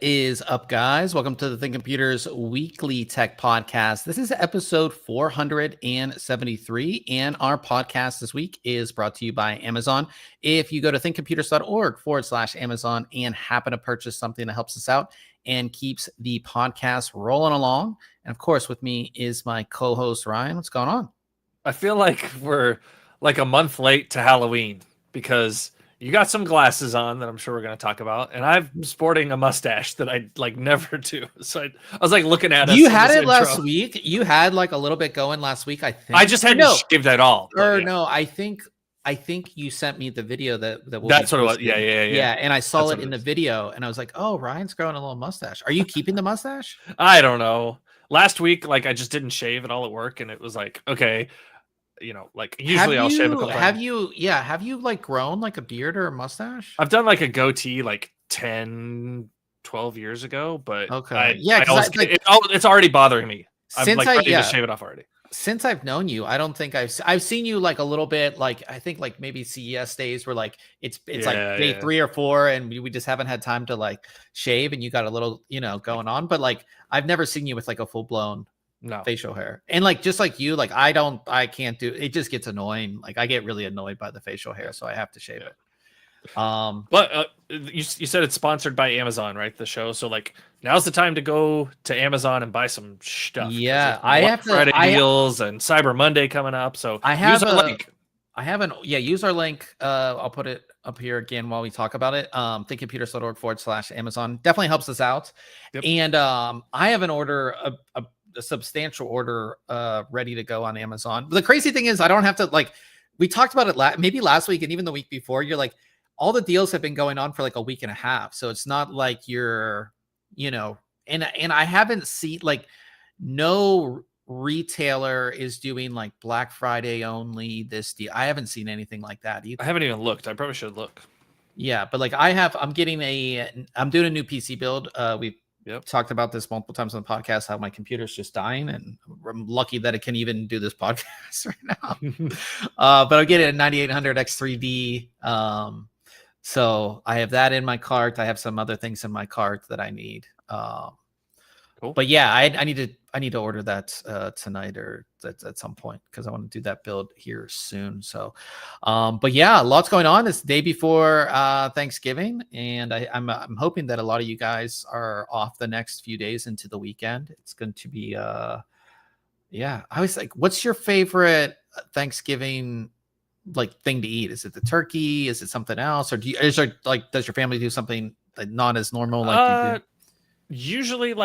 is up, guys? Welcome to the ThinkComputers Weekly Tech Podcast. This is episode 473, and our podcast this week is brought to you by Amazon. If you go to thinkcomputers.org/Amazon and happen to purchase something that helps us out and keeps the podcast rolling along, and of course, with me is my co-host Ryan. What's going on? I feel like we're like a month late to Halloween because you got some glasses on that I'm sure we're going to talk about, and I'm sporting a mustache that I like never do. So I was like looking at us. You had it last week. You had like a little bit going last week, I think. I just hadn't shaved at all. No, I think you sent me the video that that's what it was. Yeah. And I saw it in the video, and I was like, oh, Ryan's growing a little mustache. Are you keeping the mustache? I don't know. Last week, like I just didn't shave at all at work, and it was like, okay. You know, like usually I'll shave a couple times. Have you like grown like a beard or a mustache? I've done like a goatee like 10, 12 years ago, but okay. It's already bothering me. I'm like ready to shave it off already. Since I've known you, I don't think I've seen you like a little bit, like I think like maybe CES days where like it's like day 3 or 4 and we just haven't had time to like shave, and you got a little, going on, but like I've never seen you with like a full blown facial hair. And like just like you, like I can't do it. Just gets annoying. Like I get really annoyed by the facial hair, so I have to shave it. But you said it's sponsored by Amazon, right? The show. So like now's the time to go to Amazon and buy some stuff. Yeah, I have Friday deals and Cyber Monday coming up. So use our link. Use our link. I'll put it up here again while we talk about it. thinkcomputers.org/Amazon definitely helps us out. Yep. And I have an order, a substantial order ready to go on Amazon. But the crazy thing is I don't have to, like, we talked about it maybe last week and even the week before. You're like, all the deals have been going on for like a week and a half, so it's not like you're and I haven't seen, like, no retailer is doing like Black Friday only this deal. I haven't seen anything like that either. I haven't even looked. I probably should look. Yeah, but like I'm doing a new PC build. We've talked about this multiple times on the podcast, how my computer's just dying, and I'm lucky that it can even do this podcast right now. But I'm getting a 9800 X3D. So I have that in my cart. I have some other things in my cart that I need. Cool. But yeah, I need to order that tonight or at some point, because I want to do that build here soon. So, but yeah, lots going on. It's the day before Thanksgiving, and I'm hoping that a lot of you guys are off the next few days into the weekend. It's going to be I was like, what's your favorite Thanksgiving like thing to eat? Is it the turkey? Is it something else, or does your family do something not as normal like you do? Usually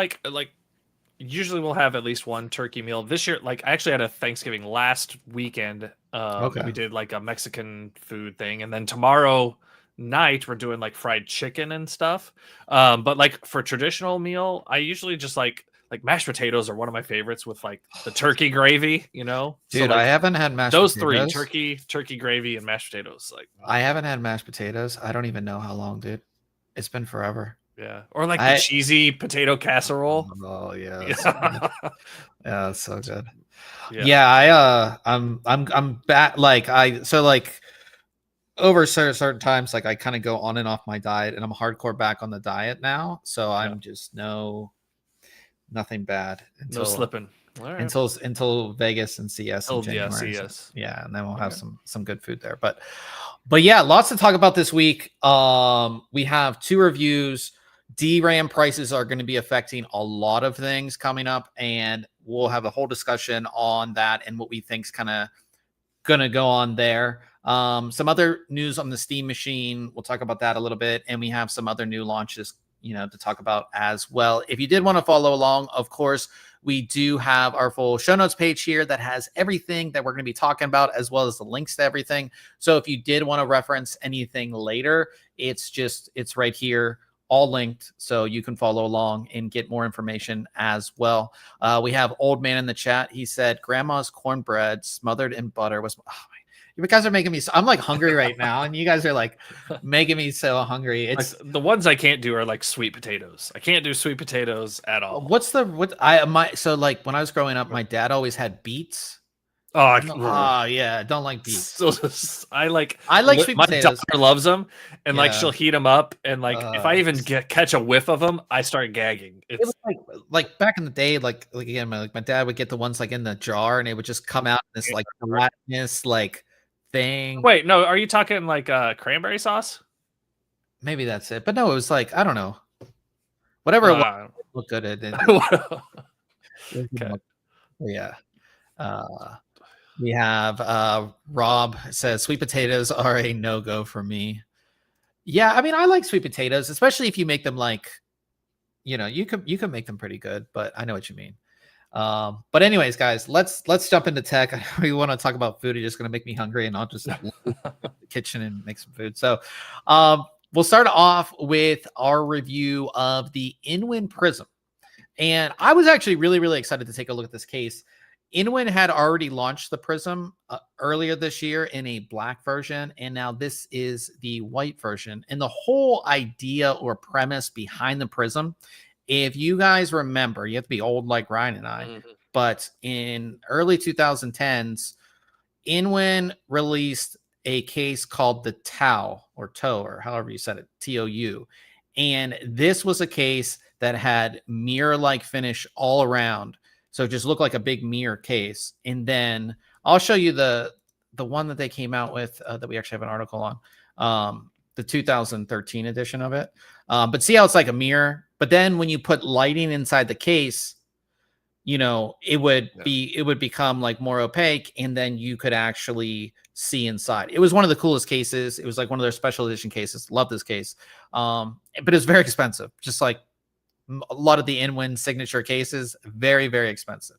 usually we'll have at least one turkey meal. This year, like I actually had a Thanksgiving last weekend. We did like a Mexican food thing, and then tomorrow night we're doing like fried chicken and stuff. But like for traditional meal, I usually just like mashed potatoes are one of my favorites with like the turkey gravy, Dude, so, like, I haven't had mashed those potatoes. Three, turkey gravy and mashed potatoes. Like I haven't had mashed potatoes. I don't even know how long, dude. It's been forever. Yeah, or like the cheesy potato casserole. Oh yeah, yeah, it's so good. I'm back. Like over certain times, like I kind of go on and off my diet, and I'm hardcore back on the diet now. So I'm just nothing bad no slipping. All right. Until Vegas and CS in January. CS. Yeah, and then we'll have some good food there. But yeah, lots to talk about this week. We have 2 reviews. DRAM prices are going to be affecting a lot of things coming up, and we'll have a whole discussion on that and what we think's kind of going to go on there. Some other news on the Steam machine. We'll talk about that a little bit, and we have some other new launches, to talk about as well. If you did want to follow along, of course, we do have our full show notes page here that has everything that we're going to be talking about, as well as the links to everything. So if you did want to reference anything later, it's right here, all linked, so you can follow along and get more information as well. We have Old Man in the chat. He said, "Grandma's cornbread smothered in butter was." Oh, you guys are making me. I'm like hungry right now, and you guys are like making me so hungry. It's like, the ones I can't do are like sweet potatoes. I can't do sweet potatoes at all. So like when I was growing up, my dad always had beets. Oh, yeah, don't like beets. So, I like sweet my potatoes. daughter loves them, and Yeah. like she'll heat them up, and like if I even catch a whiff of them, I start gagging. It was like back in the day, like again, my dad would get the ones like in the jar, and it would just come out in this like gelatinous like thing. Wait, no, are you talking like cranberry sauce? Maybe that's it, but no, it was like I don't know, whatever it was, it looked good. It didn't. Okay. Yeah. We have Rob says sweet potatoes are a no-go for me. Yeah, I mean I like sweet potatoes, especially if you make them like, you know, you can make them pretty good, but I know what you mean. But anyways, guys, let's jump into tech. We want to talk about food. It's just gonna make me hungry, and I'll just the kitchen and make some food. So we'll start off with our review of the InWin Prism. And I was actually really excited to take a look at this case. InWin had already launched the Prism earlier this year in a black version, and now this is the white version. And the whole idea or premise behind the Prism, if you guys remember, you have to be old like Ryan and I, but in early 2010s, InWin released a case called the TOU or however you said it, TOU. And this was a case that had mirror-like finish all around. So it just looked like a big mirror case. And then I'll show you the one that they came out with that we actually have an article on, the 2013 edition of it. But see how it's like a mirror. But then when you put lighting inside the case, you know, it would become like more opaque, and then you could actually see inside. It was one of the coolest cases. It was like one of their special edition cases. Love this case. But it's very expensive, just like a lot of the InWin signature cases, very expensive.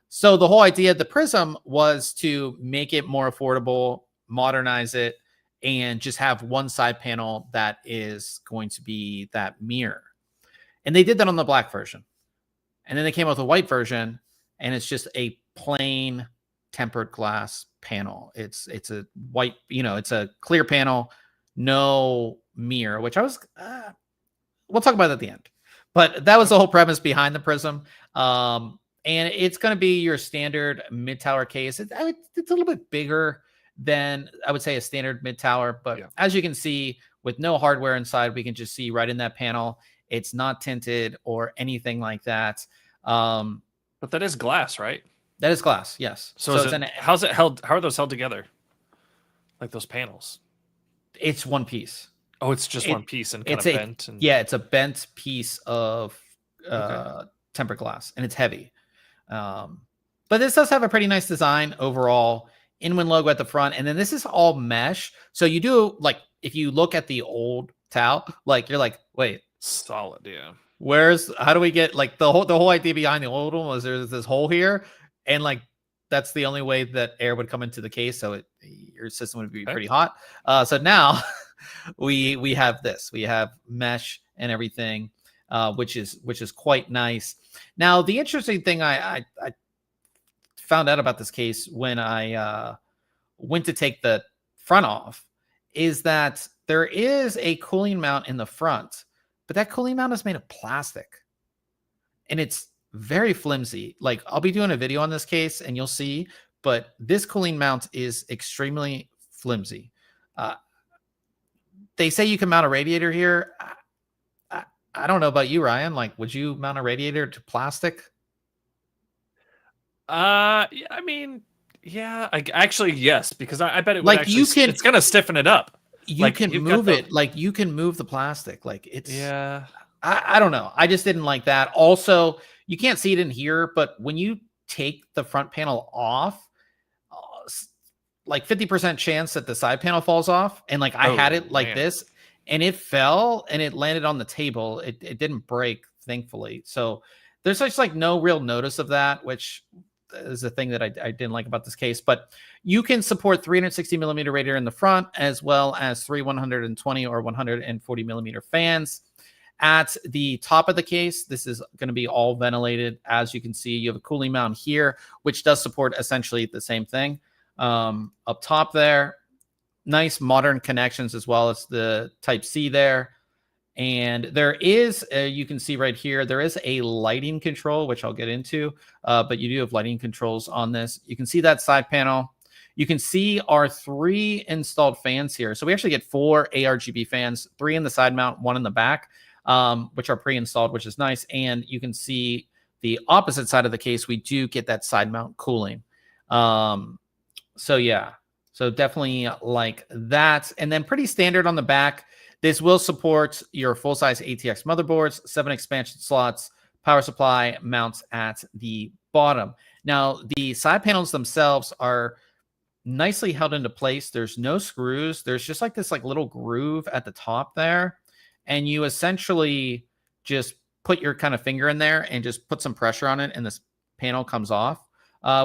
So the whole idea of the Prism was to make it more affordable, modernize it, and just have one side panel that is going to be that mirror. And they did that on the black version. And then they came out with a white version, and it's just a plain tempered glass panel. It's a white, you know, it's a clear panel, no mirror, which I was, we'll talk about that at the end. But that was the whole premise behind the Prism. And it's going to be your standard mid-tower case. It's a little bit bigger than, I would say, a standard mid-tower. But as you can see, with no hardware inside, we can just see right in that panel. It's not tinted or anything like that. But that is glass, right? That is glass, yes. So how's it held? How are those held together? Like those panels? It's one piece. Oh, it's just one piece and kind of bent. Yeah, it's a bent piece of tempered glass, and it's heavy. But this does have a pretty nice design overall. InWin logo at the front, and then this is all mesh. So you do, like, if you look at the old TOU, like, you're like, wait. Solid, yeah. How do we get, like, the whole idea behind the old one was there's this hole here, and like that's the only way that air would come into the case, so your system would be pretty hot. So now we have this. We have mesh and everything, which is quite nice. Now, the interesting thing I found out about this case when I went to take the front off is that there is a cooling mount in the front, but that cooling mount is made of plastic, and it's very flimsy. Like, I'll be doing a video on this case and you'll see, but this cooling mount is extremely flimsy. They say you can mount a radiator here. I don't know about you, Ryan. Like, would you mount a radiator to plastic? I mean, yeah, actually, yes, because I bet it would actually, it's gonna stiffen it up. You can move it. Like, you can move the plastic. Like, it's, I don't know. I just didn't like that. Also, you can't see it in here, but when you take the front panel off, like 50% chance that the side panel falls off. And like, I had it like this, and it fell and it landed on the table. It didn't break, thankfully. So there's just like no real notice of that, which is the thing that I didn't like about this case. But you can support 360 millimeter radiator in the front, as well as 3 120 or 140 millimeter fans. At the top of the case, this is going to be all ventilated. As you can see, you have a cooling mount here, which does support essentially the same thing. Up top there, nice modern connections, as well as the Type-C there. And there is, you can see right here, there is a lighting control, which I'll get into, but you do have lighting controls on this. You can see that side panel. You can see our 3 installed fans here. So we actually get 4 ARGB fans, 3 in the side mount, 1 in the back, which are pre-installed, which is nice. And you can see the opposite side of the case, we do get that side mount cooling. So yeah, so definitely like that. And then pretty standard on the back. This will support your full-size ATX motherboards, 7 expansion slots, power supply mounts at the bottom. Now, the side panels themselves are nicely held into place. There's no screws. There's just like this like little groove at the top there. And you essentially just put your kind of finger in there and just put some pressure on it, and this panel comes off,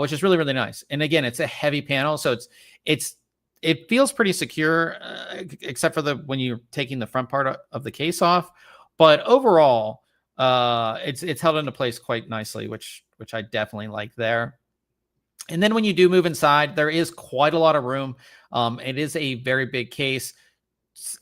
which is really, really nice. And again, it's a heavy panel, so it feels pretty secure, except for when you're taking the front part of the case off. But overall, it's held into place quite nicely, which I definitely like there. And then when you do move inside, there is quite a lot of room. It is a very big case,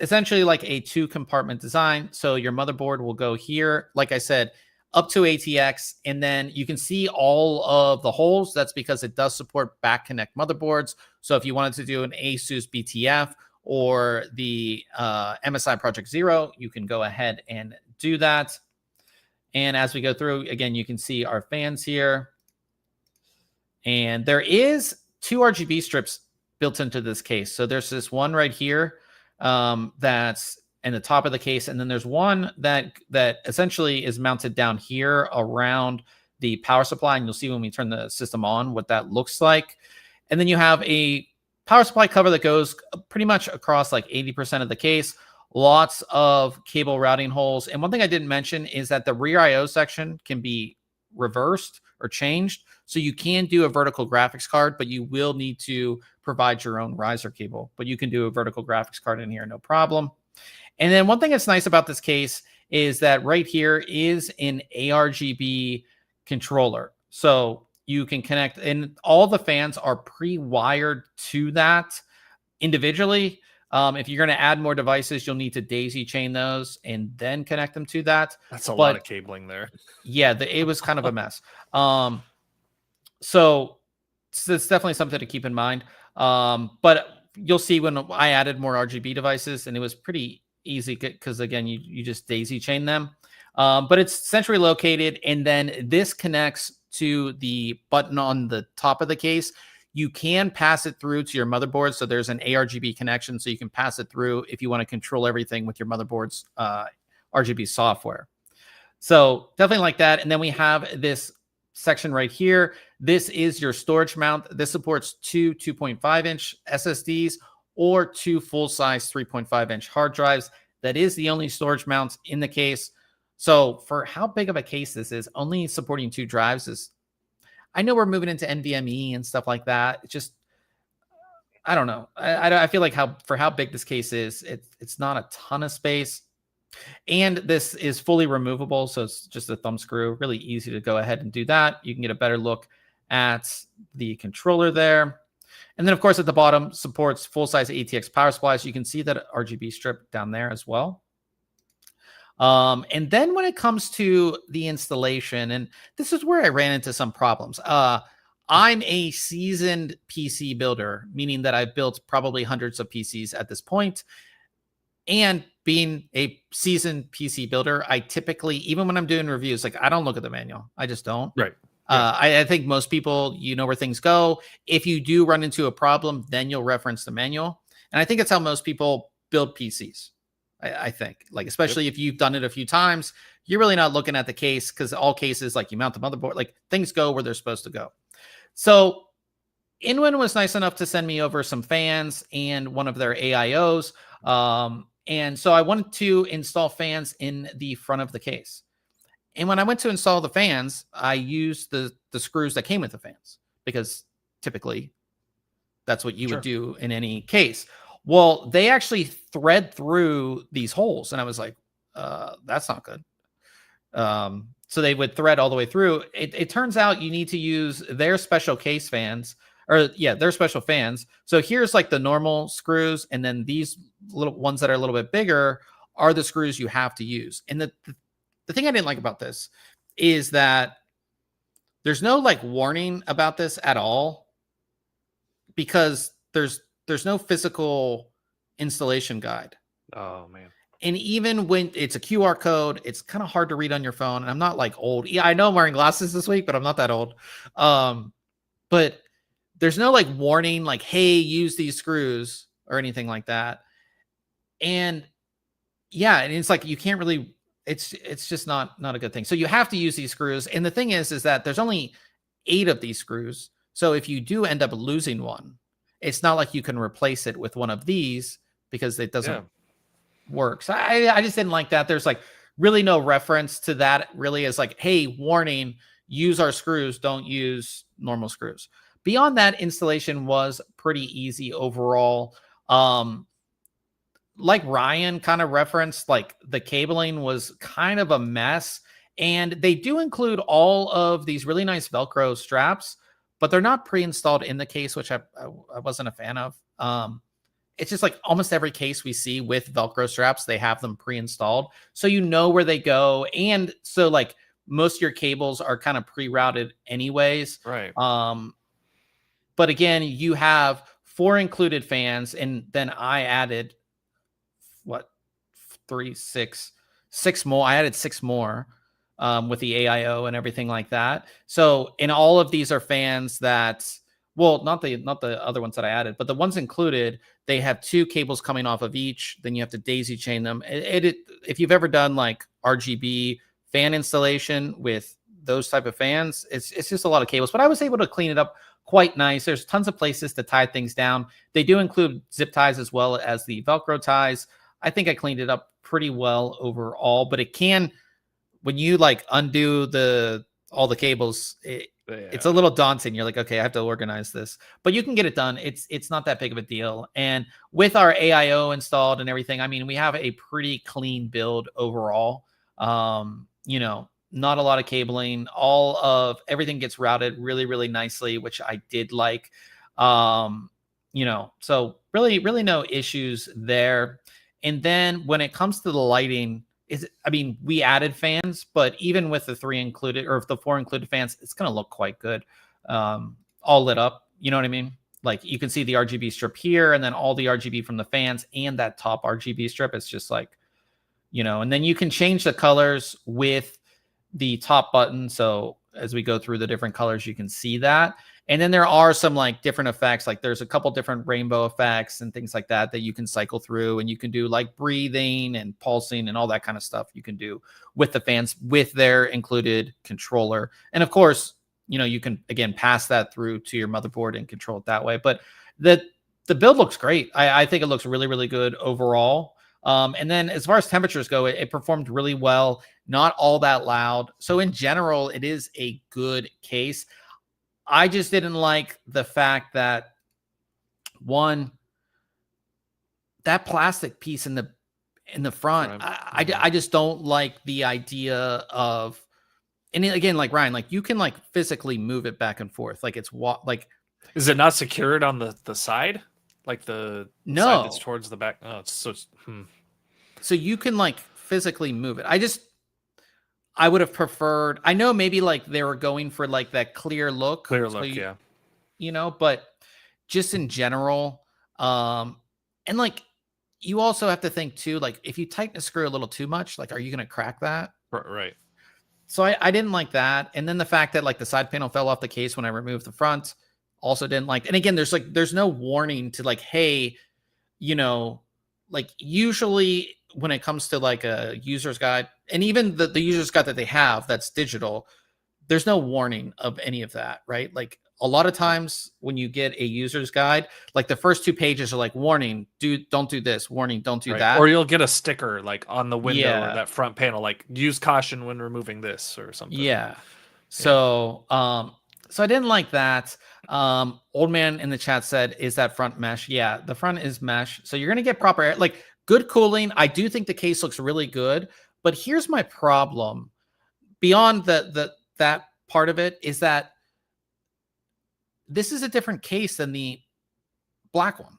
essentially like a 2-compartment design. So your motherboard will go here, like I said, up to ATX, and then you can see all of the holes. That's because it does support back connect motherboards. So if you wanted to do an Asus BTF or the MSI Project Zero, you can go ahead and do that. And as we go through, again, you can see our fans here. And there is 2 RGB strips built into this case. So there's this one right here that's in the top of the case, and then there's one that essentially is mounted down here around the power supply, and you'll see when we turn the system on what that looks like. And then you have a power supply cover that goes pretty much across like 80% of the case. Lots of cable routing holes. And one thing I didn't mention is that the rear IO section can be reversed or changed. So you can do a vertical graphics card, but you will need to provide your own riser cable. But you can do a vertical graphics card in here, no problem. And then one thing that's nice about this case is that right here is an ARGB controller. So you can connect, and all the fans are pre-wired to that individually. If you're going to add more devices, you'll need to daisy chain those and then connect them to that. That's a lot of cabling there. Yeah, it was kind of a mess. So it's definitely something to keep in mind. But you'll see when I added more RGB devices, and it was pretty easy because, again, you just daisy chain them. But it's centrally located, and then this connects to the button on the top of the case. You can pass it through to your motherboard. So there's an ARGB connection, so you can pass it through if you want to control everything with your motherboard's RGB software. So definitely like that. And then we have this section right here. This is your storage mount. This supports 2 2.5-inch SSDs or 2 full-size 3.5-inch hard drives. That is the only storage mounts in the case. So for how big of a case this is, only supporting 2 drives is, I know we're moving into NVMe and stuff like that. It's just, I don't know. I feel like for how big this case is, it's not a ton of space. And this is fully removable, so it's just a thumb screw. Really easy to go ahead and do that. You can get a better look at the controller there. And then, of course, at the bottom, supports full-size ATX power supplies. You can see that RGB strip down there as well. And then when it comes to the installation, and this is where I ran into some problems. I'm a seasoned PC builder, meaning that I've built probably hundreds of PCs at this point. And being a seasoned PC builder, I typically, even when I'm doing reviews, like I don't look at the manual. I just don't. Right. I think most people, you know where things go. If you do run into a problem, then you'll reference the manual. And I think it's how most people build PCs. I think, like, especially if you've done it a few times, you're really not looking at the case, because all cases, like you mount the motherboard, like things go where they're supposed to go. So InWin was nice enough to send me over some fans and one of their AIOs. And so I wanted to install fans in the front of the case. And when I went to install the fans, I used the screws that came with the fans, because typically that's what you would do in any case. Well, they actually thread through these holes. And I was like, that's not good. So they would thread all the way through. It turns out you need to use their special case fans, or their special fans. So here's like the normal screws. And then these little ones that are a little bit bigger are the screws you have to use. And the thing I didn't like about this is that there's no like warning about this at all, because there's no physical installation guide. Oh man. And even when it's a QR code, it's kind of hard to read on your phone. And I'm not like old. Yeah, I know I'm wearing glasses this week, but I'm not that old. But there's no like warning, like, hey, use these screws or anything like that. And yeah, and it's like you can't really, it's just not a good thing. So you have to use these screws. And the thing is that there's only 8 of these screws. So if you do end up losing one, it's not like you can replace it with one of these, because it doesn't work. So I just didn't like that. There's like really no reference to that really as like, hey, warning, use our screws, don't use normal screws. Beyond that, installation was pretty easy overall. Like Ryan kind of referenced, like the cabling was kind of a mess, and they do include all of these really nice Velcro straps, but they're not pre-installed in the case, which I wasn't a fan of. It's just like almost every case we see with Velcro straps, they have them pre-installed, so you know where they go. And so like most of your cables are kind of pre-routed anyways. Right. But again, you have 4 included fans, and then I added what, 6 more. I added 6 more with the AIO and everything like that. So in all of these are fans that, well, not the other ones that I added, but the ones included, they have 2 cables coming off of each. Then you have to daisy chain them. If you've ever done like RGB fan installation with those type of fans, it's just a lot of cables. But I was able to clean it up quite nice. There's tons of places to tie things down. They do include zip ties as well as the Velcro ties. I think I cleaned it up pretty well overall, but it can, when you like undo all the cables, it's a little daunting. You're like, okay, I have to organize this, but you can get it done. It's not that big of a deal. And with our AIO installed and everything, I mean, we have a pretty clean build overall. You know, not a lot of cabling. All of everything gets routed really, really nicely, which I did like. You know, so really, really no issues there. And then when it comes to the lighting, I mean, we added fans, but even with the 3 included, or if the 4 included fans, it's going to look quite good. All lit up. You know what I mean? Like you can see the RGB strip here, and then all the RGB from the fans and that top RGB strip. It's just like, you know, and then you can change the colors with the top button. So as we go through the different colors, you can see that. And then there are some like different effects, like there's a couple different rainbow effects and things like that you can cycle through, and you can do like breathing and pulsing and all that kind of stuff you can do with the fans with their included controller. And of course, you know, you can again pass that through to your motherboard and control it that way. But the build looks great. I think it looks really, really good overall. And then as far as temperatures go, it performed really well, not all that loud. So in general, it is a good case. I just didn't like the fact that, one, that plastic piece in the front, I just don't like the idea of, and again, like Ryan, like you can like physically move it back and forth. Like it's like, is it not secured on the side? Like the side that's towards the back? Oh, So you can like physically move it. I would have preferred, I know maybe like they were going for like that clear look. Yeah. You know, but just in general, and like you also have to think too, like if you tighten a screw a little too much, like are you going to crack that? Right. So I didn't like that. And then the fact that like the side panel fell off the case when I removed the front, also didn't like. And again, there's no warning to like, hey, you know, like usually when it comes to like a user's guide, and even the user's guide that they have that's digital, there's no warning of any of that, right? Like a lot of times when you get a user's guide, like the first 2 pages are like, warning, don't do this, warning, don't do that. Or you'll get a sticker like on the window or that front panel, like use caution when removing this or something. Yeah. So, so I didn't like that. Old man in the chat said, is that front mesh? Yeah, the front is mesh. So you're going to get proper air, like good cooling. I do think the case looks really good, but here's my problem beyond that part of it is that this is a different case than the black one,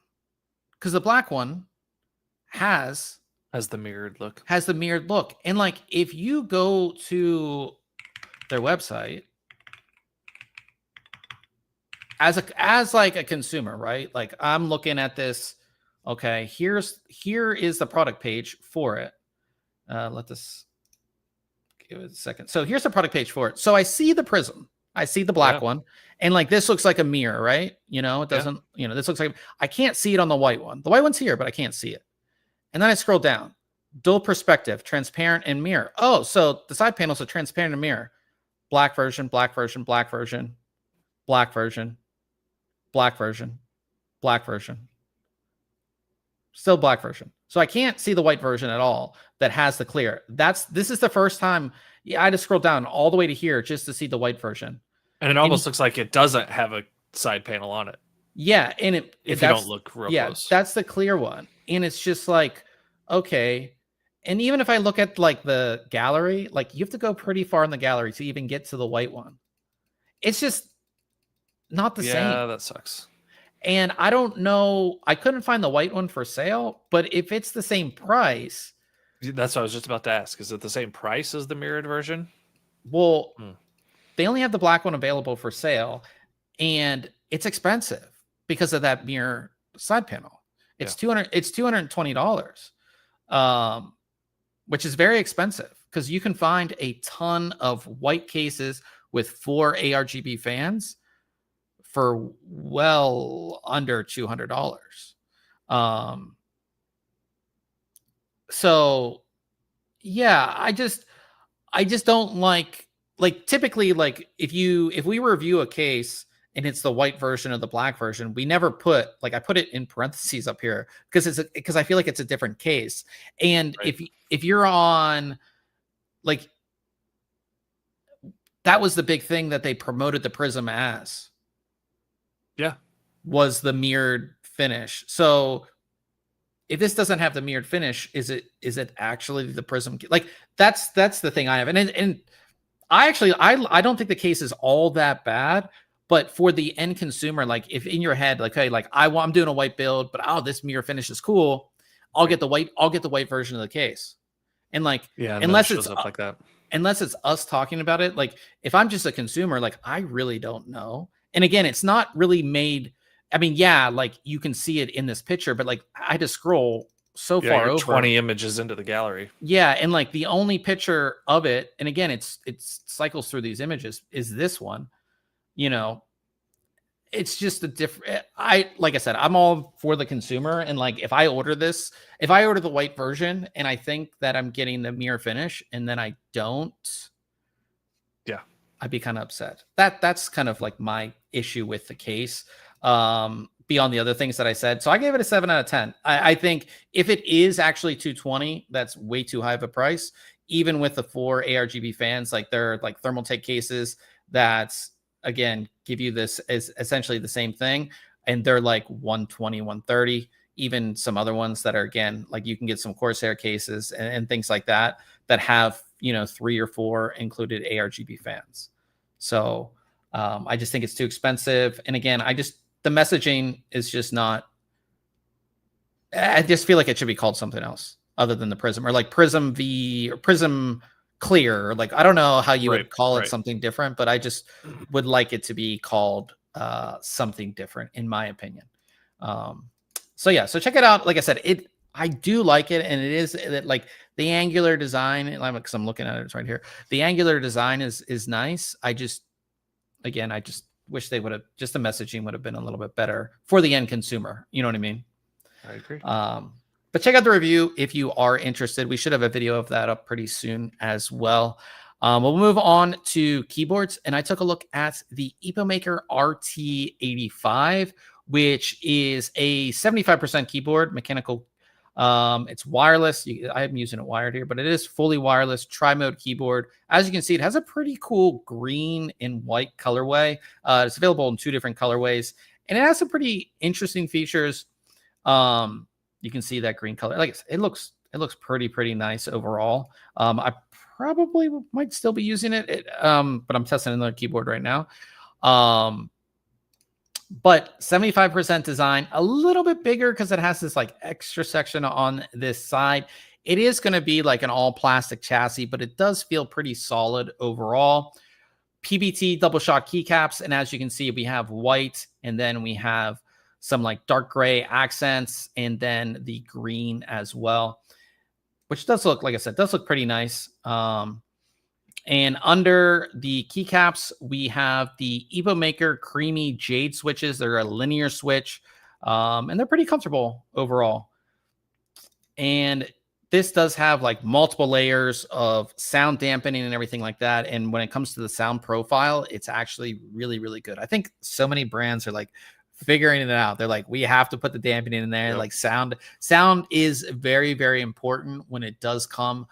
because the black one has Has the mirrored look. Has the mirrored look. And like, if you go to their website as like a consumer, right? Like I'm looking at this. Okay, here is the product page for it. Let this give it a second. So here's the product page for it. So I see the Prism. I see the black one. And like this looks like a mirror, right? You know, it doesn't, you know, this looks like, I can't see it on the white one. The white one's here, but I can't see it. And then I scroll down. Dual perspective, transparent and mirror. Oh, so the side panels are transparent and mirror. Black version, black version, black version, black version, black version, black version. Still black version. So I can't see the white version at all that has the clear. This is the first time. Yeah, I just scroll down all the way to here just to see the white version. And it almost looks like it doesn't have a side panel on it. Yeah, and if you don't look real close. That's the clear one. And it's just like, okay. And even if I look at like the gallery, like you have to go pretty far in the gallery to even get to the white one. It's just not the same. Yeah, that sucks. And I don't know. I couldn't find the white one for sale, but if it's the same price. That's what I was just about to ask. Is it the same price as the mirrored version? Well, they only have the black one available for sale, and it's expensive because of that mirror side panel. It's $220, which is very expensive because you can find a ton of white cases with 4 ARGB fans for well under $200. So yeah, I just don't like typically, like if we review a case and it's the white version or the black version, we never put, like, I put it in parentheses up here because I feel like it's a different case. And if you're on, like, that was the big thing that they promoted the Prism as. Yeah. Was the mirrored finish. So if this doesn't have the mirrored finish, is it actually the Prism? Like that's the thing I have. And I actually, I don't think the case is all that bad, but for the end consumer, like if in your head, like, hey, like I'm doing a white build, but oh, this mirror finish is cool. I'll get the white version of the case. And like, unless it's up like that, unless it's us talking about it, like if I'm just a consumer, like I really don't know. And again, it's not really made. I mean, yeah, like you can see it in this picture, but like I just scroll so far over 20 images into the gallery. Yeah, and like the only picture of it, and again, it cycles through these images, is this one. You know, it's just a different. Like I said, I'm all for the consumer, and like if I order the white version, and I think that I'm getting the mirror finish, and then I don't. Yeah. I'd be kind of upset. That's kind of like my issue with the case. Beyond the other things that I said. So I gave it a 7 out of 10. I think if it is actually $220, that's way too high of a price. Even with the 4 ARGB fans, like they're like Thermaltake cases that again give you this is essentially the same thing. And they're like 120, 130. Even some other ones that are, again, like you can get some Corsair cases and things like that have, 3 or 4 included ARGB fans. So I just think it's too expensive. And again, the messaging is just not. I just feel like it should be called something else other than the Prism, or like Prism V or Prism Clear. Or like, I don't know how you would call it something different, but I just would like it to be called something different, in my opinion. So yeah, so check it out. Like I said, I do like it, and it is like the angular design. Because I'm looking at it, it's right here. The angular design is nice. I just wish they would have, just the messaging would have been a little bit better for the end consumer. You know what I mean? I agree. But check out the review if you are interested. We should have a video of that up pretty soon as well. We'll move on to keyboards, and I took a look at the EPOMAKER RT85, which is a 75% keyboard, mechanical. It's wireless. I'm using it wired here, but it is fully wireless tri-mode keyboard. As you can see, it has a pretty cool green and white colorway. It's available in 2 different colorways, and it has some pretty interesting features. You can see that green color. Like I said, it looks pretty nice overall. I probably might still be using it, but I'm testing another keyboard right now. But 75% design, a little bit bigger because it has this like extra section on this side. It is going to be like an all plastic chassis, but it does feel pretty solid overall. PBT double shot keycaps, and as you can see, we have white, and then we have some like dark gray accents, and then the green as well, which does look, like I said, does look pretty nice. And under the keycaps, we have the EPOMAKER Creamy Jade switches. They're a linear switch, and they're pretty comfortable overall. And this does have like multiple layers of sound dampening and everything like that. And when it comes to the sound profile, it's actually really, really good. I think so many brands are like figuring it out. They're like, we have to put the dampening in there. Yep. Like sound is very, very important when it does come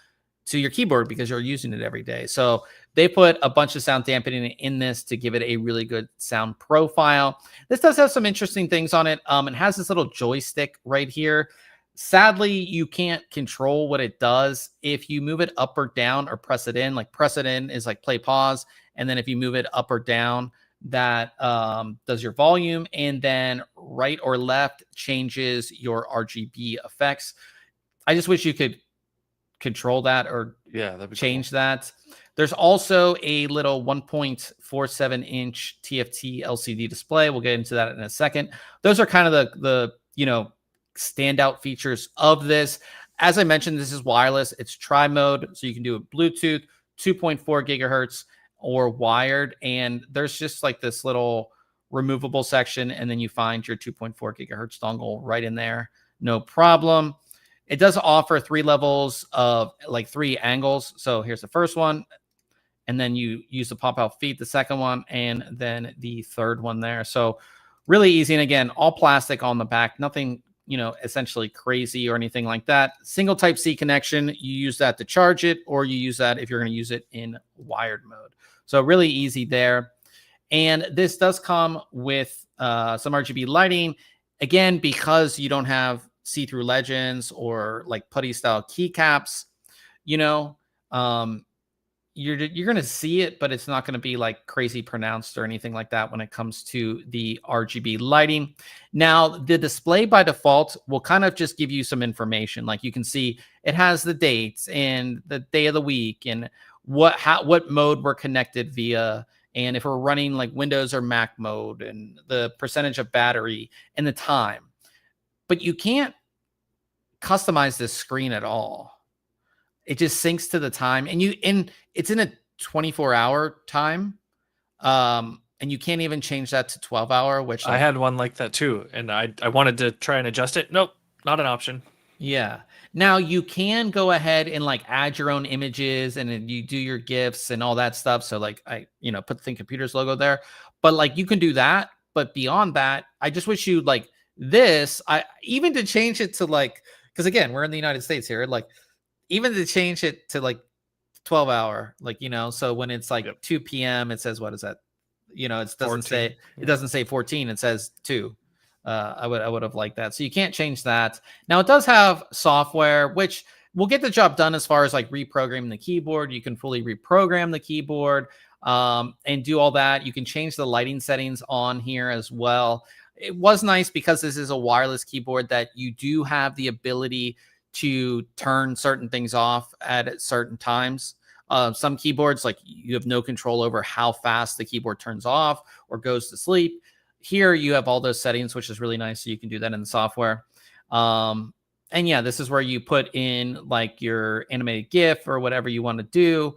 to your keyboard because you're using it every day. So they put a bunch of sound dampening in this to give it a really good sound profile. This does have some interesting things on it. It has this little joystick right here. Sadly, you can't control what it does. If you move it up or down or press it in, like press it in is like play pause. And then if you move it up or down, that does your volume. And then right or left changes your RGB effects. I just wish you could control that or change that. There's also a little 1.47 inch TFT LCD display. We'll get into that in a second. Those are kind of the standout features of this. As I mentioned, this is wireless. It's tri-mode, so you can do it Bluetooth, 2.4 gigahertz, or wired. And there's just like this little removable section, and then you find your 2.4 gigahertz dongle right in there. No problem. It does offer 3 levels of like 3 angles. So here's the first one, and then you use the pop-out feet, the second one, and then the third one there. So really easy. And again, all plastic on the back, nothing essentially crazy or anything like that. Single type C connection, you use that to charge it, or you use that if you're going to use it in wired mode. So really easy there. And this does come with some RGB lighting. Again, because you don't have see-through legends or like putty style keycaps, you're going to see it, but it's not going to be like crazy pronounced or anything like that when it comes to the RGB lighting. Now, the display by default will kind of just give you some information. Like you can see it has the dates and the day of the week and what mode we're connected via, and if we're running like Windows or Mac mode, and the percentage of battery and the time. But you can't customize this screen at all. It just syncs to the time, and it's in a 24-hour time. And you can't even change that to 12-hour, which I had one like that too. And I wanted to try and adjust it. Nope, not an option. Yeah. Now you can go ahead and like add your own images, and you do your GIFs and all that stuff. So like I, put the ThinkComputers logo there, but like you can do that. But beyond that, I just wish you like this, even to change it to like, because again, we're in the United States here, like, even to change it to like 12-hour, like, so when it's like 2 p.m., it says, what is that? It doesn't 14. Say, it doesn't say 14, it says 2. I would have liked that. So you can't change that. Now it does have software, which will get the job done as far as like reprogramming the keyboard. You can fully reprogram the keyboard and do all that. You can change the lighting settings on here as well. It was nice because this is a wireless keyboard that you do have the ability to turn certain things off at certain times. Some keyboards, like you have no control over how fast the keyboard turns off or goes to sleep. Here you have all those settings, which is really nice. So you can do that in the software. And yeah, this is where you put in like your animated GIF or whatever you want to do.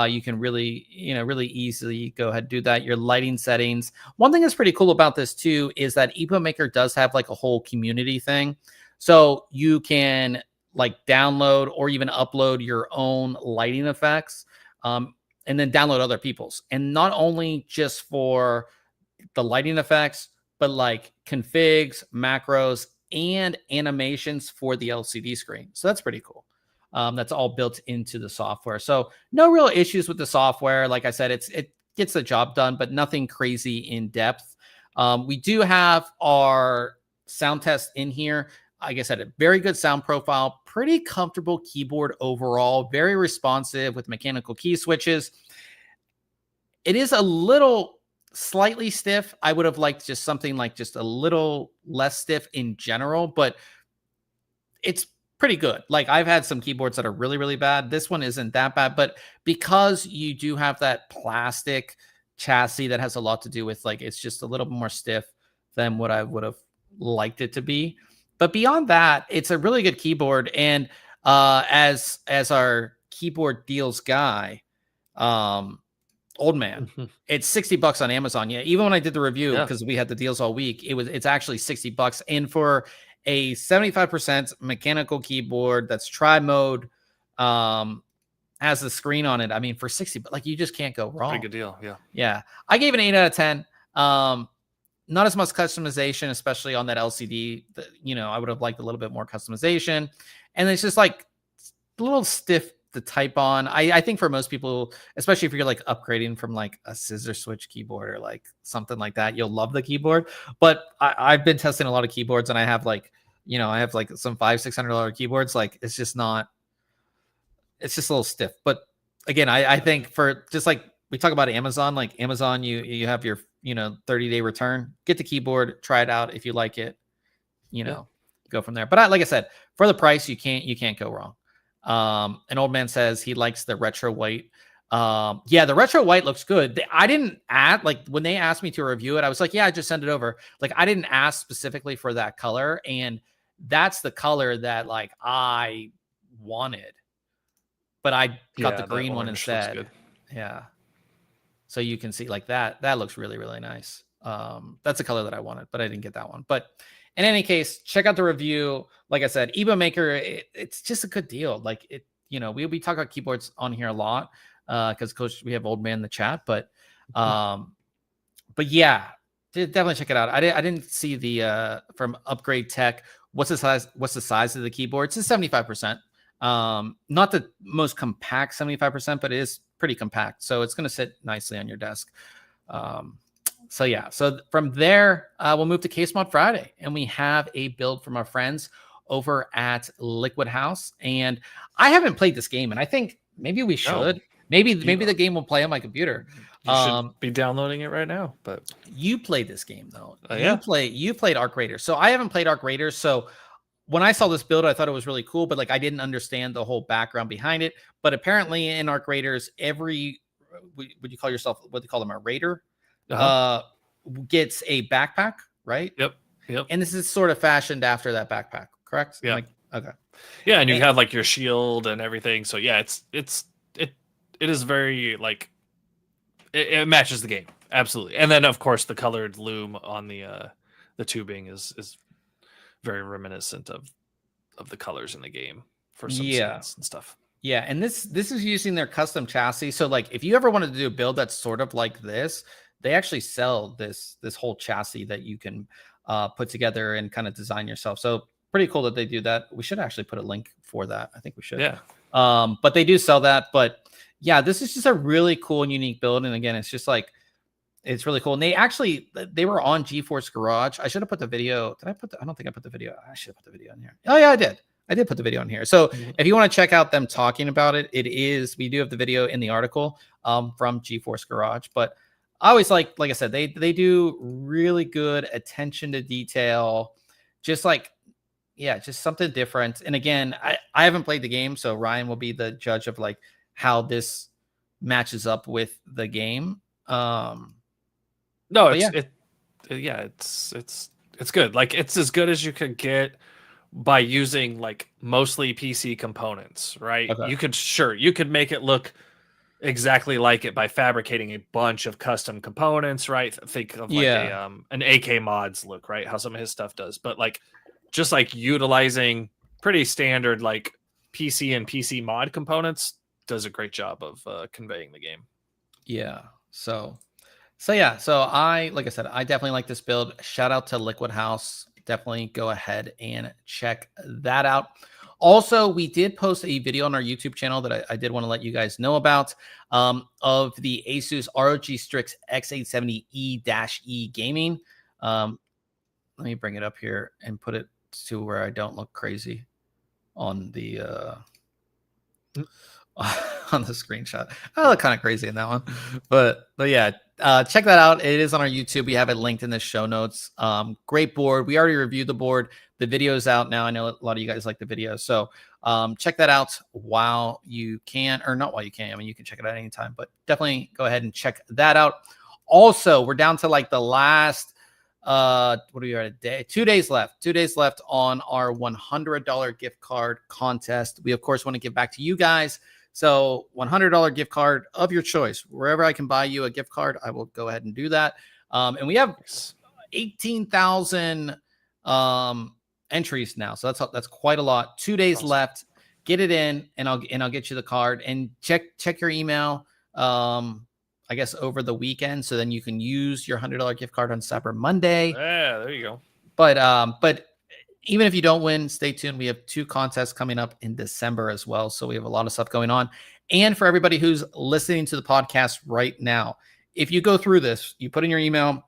You can really easily go ahead and do that. Your lighting settings. One thing that's pretty cool about this too is that EPOMAKER does have like a whole community thing. So you can like download or even upload your own lighting effects, and then download other people's. And not only just for the lighting effects, but like configs, macros, and animations for the LCD screen. So that's pretty cool. That's all built into the software. So no real issues with the software. Like I said, it gets the job done, but nothing crazy in depth. We do have our sound test in here. Like I said, a very good sound profile, pretty comfortable keyboard overall, very responsive with mechanical key switches. It is a little slightly stiff. I would have liked just something like just a little less stiff in general, but it's pretty good. Like I've had some keyboards that are really, really bad. This one isn't that bad, but because you do have that plastic chassis that has a lot to do with like, it's just a little bit more stiff than what I would have liked it to be. But beyond that, it's a really good keyboard. And as our keyboard deals guy, old man, it's $60 on Amazon. Yeah, even when I did the review, because we had the deals all week, it's actually $60. And for a 75% mechanical keyboard that's tri-mode, has the screen on it, I mean, for 60, but like you just can't go wrong. Pretty good deal. Yeah. I gave it an 8 out of 10. Not as much customization, especially on that LCD. I would have liked a little bit more customization. And it's just like a little stiff to type on. I think for most people, especially if you're like upgrading from like a scissor switch keyboard or like something like that, you'll love the keyboard. But I've been testing a lot of keyboards, and I have like, I have like some $500-$600 keyboards. Like it's just a little stiff. But again, I think for just like we talk about Amazon, like Amazon, you have your 30-day return. Get the keyboard, try it out. If you like it, go from there. But like I said, for the price, you can't go wrong. An old man says he likes the retro white. The retro white looks good. I didn't add, like when they asked me to review it, I was like, yeah, just send it over. Like I didn't ask specifically for that color, and that's the color that like I wanted, but I got the green one instead. Yeah. So you can see like that looks really, really nice. That's the color that I wanted, but I didn't get that one. But in any case, check out the review. Like I said, EPOMAKER, it's just a good deal. Like we talk about keyboards on here a lot because Coach, we have old man in the chat, but yeah, definitely check it out. I didn't see the from Upgrade Tech. What's the size of the keyboard? It's a 75%. Not the most compact 75%, but it is pretty compact. So it's going to sit nicely on your desk. So from there, we'll move to Case Mod Friday, and we have a build from our friends over at Liquid House. And I haven't played this game, and I think maybe we should. Maybe the game will play on my computer. You should be downloading it right now. But you played this game though. Yeah. You played Arc Raiders. So I haven't played Arc Raiders. So when I saw this build, I thought it was really cool, but like I didn't understand the whole background behind it. But apparently in Arc Raiders, would you call yourself, what do you call them, a raider? Gets a backpack, right? Yep. And this is sort of fashioned after that backpack, correct? Yeah. Okay. Yeah, and you have like your shield and everything. So yeah, it is very like it matches the game. Absolutely. And then of course the colored loom on the tubing is very reminiscent of the colors in the game for some scenes and stuff. Yeah, and this is using their custom chassis. So like if you ever wanted to do a build that's sort of like this, they actually sell this whole chassis that you can put together and kind of design yourself. So pretty cool that they do that. We should actually put a link for that. I think we should. Yeah. But they do sell that. But yeah, this is just a really cool and unique build. And again, it's just like, it's really cool. And they were on GeForce Garage. I should have put the video. I don't think I put the video. I should have put the video in here. Oh yeah, I did. I did put the video in here. So if you want to check out them talking about it, we do have the video in the article from GeForce Garage. But I always like I said, they do really good attention to detail, just something different. And again, I haven't played the game, so Ryan will be the judge of like how this matches up with the game. No, it's good. Like it's as good as you could get by using like mostly PC components, right? Okay. You could make it look exactly like it by fabricating a bunch of custom components, right? Think of like an AK mods look, right? How some of his stuff does. But like just like utilizing pretty standard like PC and PC mod components does a great job of conveying the game. Yeah. So I, like I said, I definitely like this build. Shout out to Liquid House. Definitely go ahead and check that out. Also, we did post a video on our YouTube channel that I did want to let you guys know about of the Asus ROG Strix X870E-E gaming. Let me bring it up here and put it to where I don't look crazy on the on the screenshot. I look kind of crazy in that one, but yeah, check that out. It is on our YouTube. We have it linked in the show notes. Great board. We already reviewed the board. The video is out now. I know a lot of you guys like the video. So check that out while you can, or not while you can. I mean, you can check it out anytime, but definitely go ahead and check that out. Also, we're down to like the last, what are we at a day? 2 days left. 2 days left on our $100 gift card contest. We, of course, want to give back to you guys. So $100 gift card of your choice. Wherever I can buy you a gift card, I will go ahead and do that. And we have 18,000 entries now. So that's quite a lot. 2 days left. Get it in, and I'll get you the card. And check your email. I guess over the weekend, so then you can use your $100 gift card on Cyber Monday. Yeah, there you go. But even if you don't win, stay tuned. We have 2 contests coming up in December as well, so we have a lot of stuff going on. And for everybody who's listening to the podcast right now, if you go through this, you put in your email,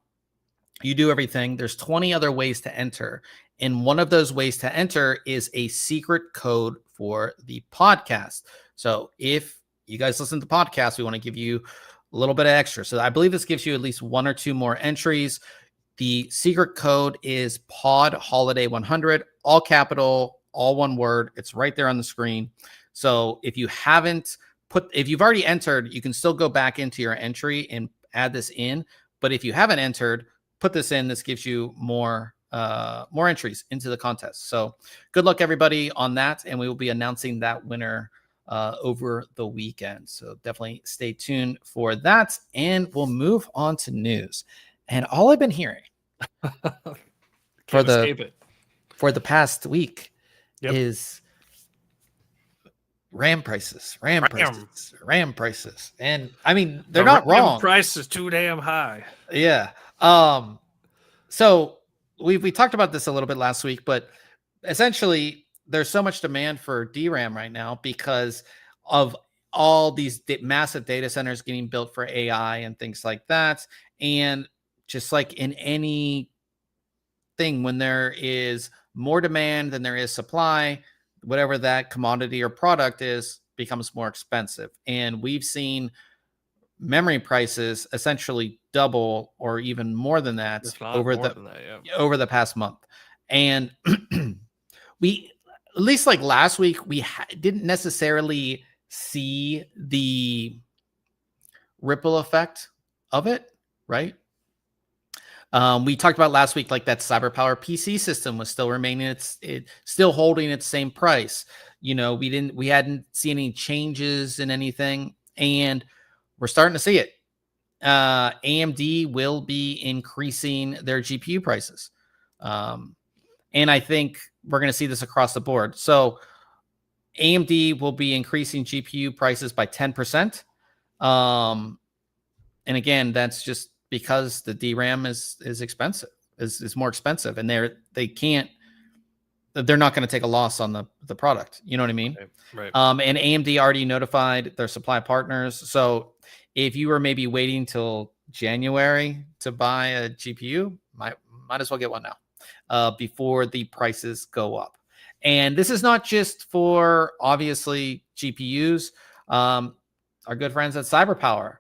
you do everything. There's 20 other ways to enter, and one of those ways to enter is a secret code for the podcast. So if you guys listen to the podcast, we want to give you a little bit of extra. So I believe this gives you at least 1 or 2 more entries. The secret code is Pod Holiday 100, all capital, all one word. It's right there on the screen. So if you if you've already entered, you can still go back into your entry and add this in. But if you haven't entered, put this in. This gives you more entries into the contest. So good luck, everybody, on that. And we will be announcing that winner over the weekend. So definitely stay tuned for that. And we'll move on to news. And all I've been hearing for the past week is RAM prices. And I mean, they're not wrong. RAM price is too damn high. Yeah. So we talked about this a little bit last week, but essentially there's so much demand for DRAM right now because of all these massive data centers getting built for AI and things like that. And just like in any thing, when there is more demand than there is supply, whatever that commodity or product is becomes more expensive. And we've seen memory prices essentially double or even more than that over the past month. And at least like last week, we didn't necessarily see the ripple effect of it, right? We talked about last week, like that CyberPower PC system was still remaining, still holding its same price. You know, we hadn't seen any changes in anything, and we're starting to see it. AMD will be increasing their GPU prices. And I think we're going to see this across the board. So AMD will be increasing GPU prices by 10%. And again, that's just because the DRAM is expensive, is more expensive, and they're not going to take a loss on the product. You know what I mean? Right. And AMD already notified their supply partners. So if you were maybe waiting till January to buy a GPU, might as well get one now, before the prices go up. And this is not just for, obviously, GPUs. Our good friends at CyberPower,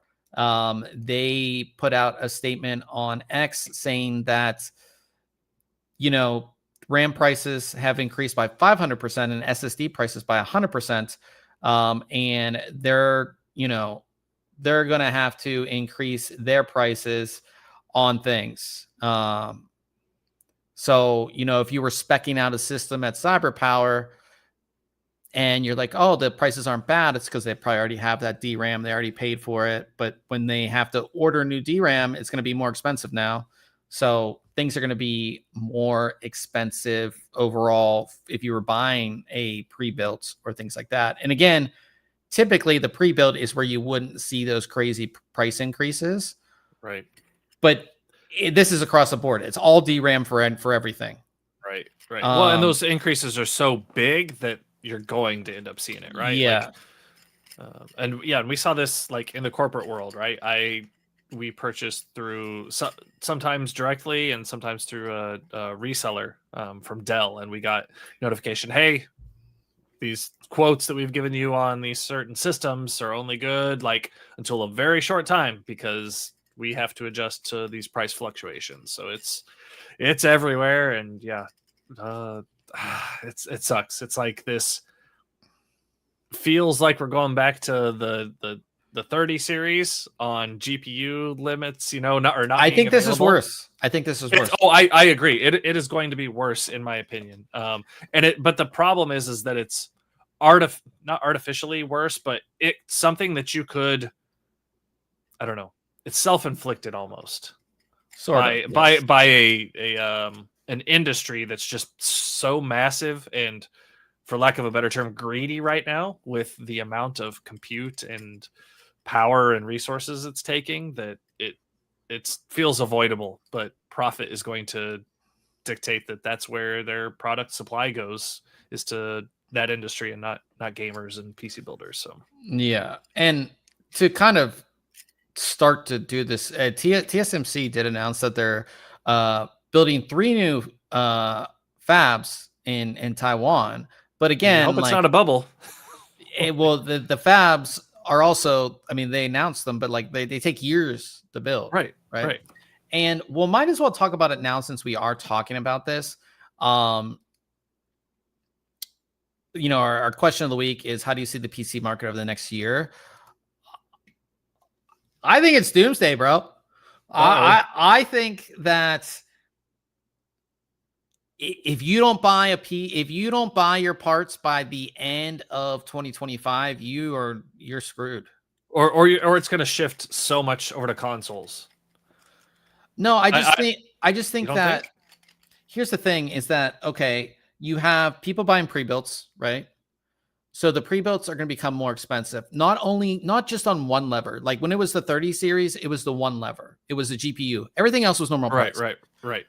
they put out a statement on X saying that, you know, RAM prices have increased by 500% and SSD prices by 100%. And they're going to have to increase their prices on things. So, you know, if you were speccing out a system at CyberPower and you're like, oh, the prices aren't bad, it's because they probably already have that DRAM. They already paid for it. But when they have to order new DRAM, it's going to be more expensive now. So things are going to be more expensive overall if you were buying a pre-built or things like that. And again, typically the pre-built is where you wouldn't see those crazy price increases. Right. But this is across the board. It's all DRAM for everything. Right. Well, and those increases are so big that you're going to end up seeing it, right? Yeah. And we saw this like in the corporate world, right? We purchased through sometimes directly and sometimes through a reseller from Dell, and we got notification, hey, these quotes that we've given you on these certain systems are only good like until a very short time because we have to adjust to these price fluctuations. So it's everywhere, and it sucks. It's like this feels like we're going back to the 30 series on GPU limits, not I think this is available. worse. I think this is worse. Oh, I agree. It is going to be worse in my opinion. But the problem is that it's not artificially worse, but it's something that you could, I don't know, it's self-inflicted almost. By an industry that's just so massive and, for lack of a better term, greedy right now with the amount of compute and power and resources it's taking, that it feels avoidable, but profit is going to dictate that's where their product supply goes, is to that industry and not gamers and PC builders. So yeah, and to kind of start to do this, TSMC did announce that they're building 3 new fabs in Taiwan. But again, I hope it's not a bubble. The fabs are also, I mean, they announced them, but like they take years to build. Right. And we'll might as well talk about it now since we are talking about this. Our question of the week is, how do you see the PC market over the next year? I think it's doomsday, bro. I think that if you don't buy your parts by the end of 2025, you're screwed. Or it's going to shift so much over to consoles. No, I just think that here's the thing is that, okay, you have people buying pre-builts, right? So the pre-builts are going to become more expensive. Not just on one lever. Like when it was the 30 series, it was the one lever. It was the GPU. Everything else was normal price. Right.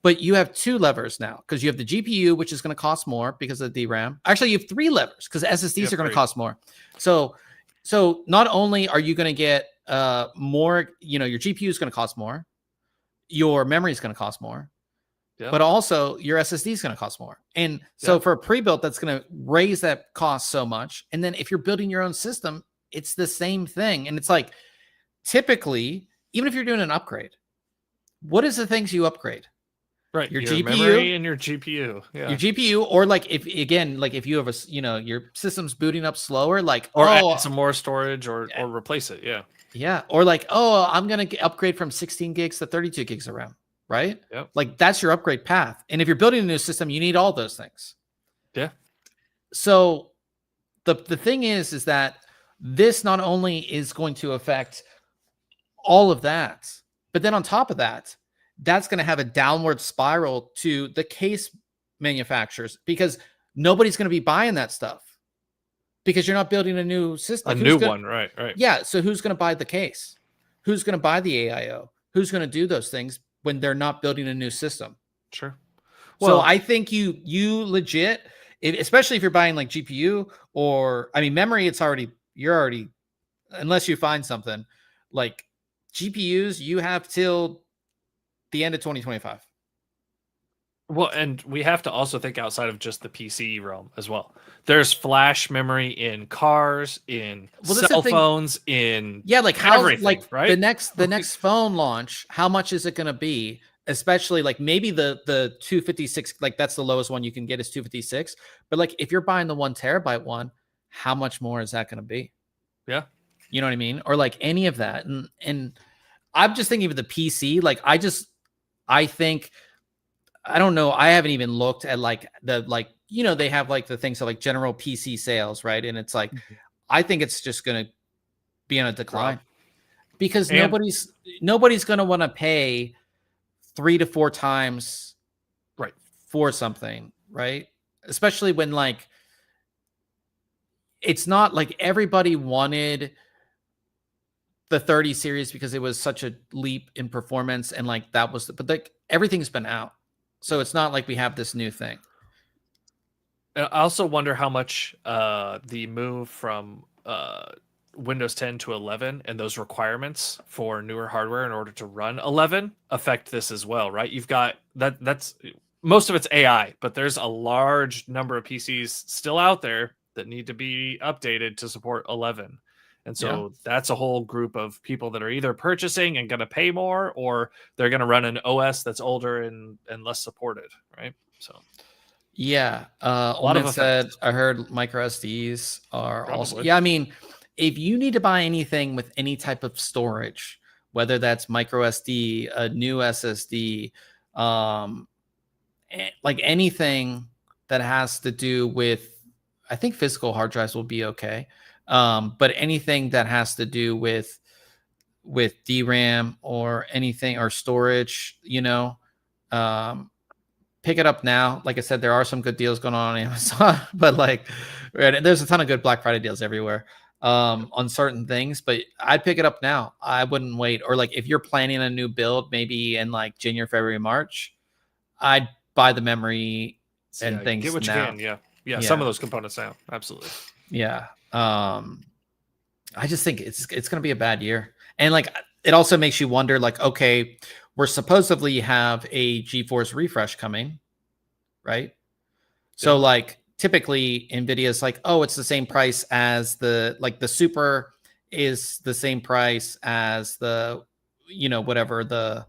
But you have 2 levers now because you have the GPU, which is going to cost more because of the DRAM. Actually, you have 3 levers because SSDs are going to cost more. So not only are you going to get more, your GPU is going to cost more, your memory is going to cost more, but also your SSD is going to cost more. And so for a pre-built, that's going to raise that cost so much. And then if you're building your own system, it's the same thing. And it's like, typically, even if you're doing an upgrade, what is the things you upgrade? Right, your GPU memory and your GPU. Yeah. Your GPU, or like if you have your system's booting up slower, or add some more storage or replace it. Yeah. Or like, I'm gonna upgrade from 16 gigs to 32 gigs of RAM, right? Yep. Like that's your upgrade path. And if you're building a new system, you need all those things. Yeah. So the thing is that this not only is going to affect all of that, but then on top of that, that's going to have a downward spiral to the case manufacturers because nobody's going to be buying that stuff because you're not building a new system. Right. Yeah. So who's going to buy the case? Who's going to buy the AIO? Who's going to do those things when they're not building a new system? Sure. Well, so I think you legit, especially if you're buying like GPU or, I mean, memory, you're already, unless you find something like GPUs, you have till the end of 2025. Well, and we have to also think outside of just the PC realm as well. There's flash memory in cars, in cell phones, like how like right? the next phone launch, how much is it going to be? Especially like maybe the 256, like that's the lowest one you can get is 256. But like if you're buying the 1 terabyte one, how much more is that going to be? Yeah. You know what I mean? Or like any of that. And I'm just thinking of the PC, like I think, I don't know. I haven't even looked at like they have like the things of like general PC sales, right? And it's like, I think it's just going to be on a decline because nobody's going to want to pay 3 to 4 times for something, right? Especially when like, it's not like everybody wanted the 30 series because it was such a leap in performance and like that was, but like everything's been out. So it's not like we have this new thing. I also wonder how much the move from Windows 10 to 11 and those requirements for newer hardware in order to run 11 affect this as well, right? You've got that's most of it's AI, but there's a large number of PCs still out there that need to be updated to support 11. And so that's a whole group of people that are either purchasing and going to pay more, or they're going to run an OS that's older and less supported, right? So yeah, Old Man said, I heard micro SDs are also. Yeah, I mean, if you need to buy anything with any type of storage, whether that's micro SD, a new SSD, like anything that has to do with, I think physical hard drives will be okay. But anything that has to do with DRAM or anything or storage, you know, pick it up now. Like I said, there are some good deals going on Amazon, but like there's a ton of good Black Friday deals everywhere on certain things, but I'd pick it up now. I wouldn't wait. Or like if you're planning a new build, maybe in like January, February, March, I'd buy the memory and things get what now. you can. Yeah. Some of those components now. Absolutely. Yeah. I just think it's going to be a bad year. And like, it also makes you wonder, like, okay, we're supposedly have a GeForce refresh coming, right? So like typically NVIDIA's like, oh, it's the same price as the Super is the same price as the, you know, whatever the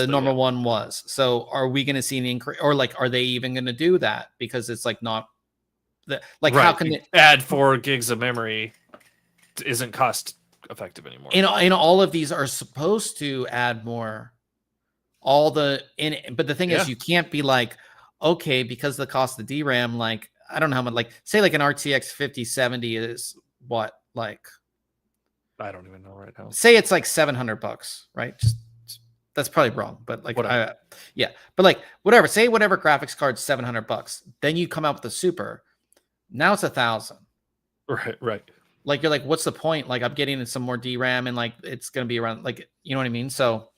normal one was. So are we going to see an increase, or like, are they even going to do that? Because it's like not like, how can they add 4 gigs of memory isn't cost effective anymore. And all of these are supposed to add more. But the thing is, you can't be like, okay, because the cost of DRAM, like, I don't know how much, like, say like an RTX 5070 is what, like, I don't even know right now. Say it's like $700, right? Just that's probably wrong, but like, but like whatever. Say whatever graphics card's $700. Then you come out with the Super. Now it's $1,000. Right. Like, you're like, what's the point? Like, I'm getting some more DRAM and like, it's going to be around, like, you know what I mean? So,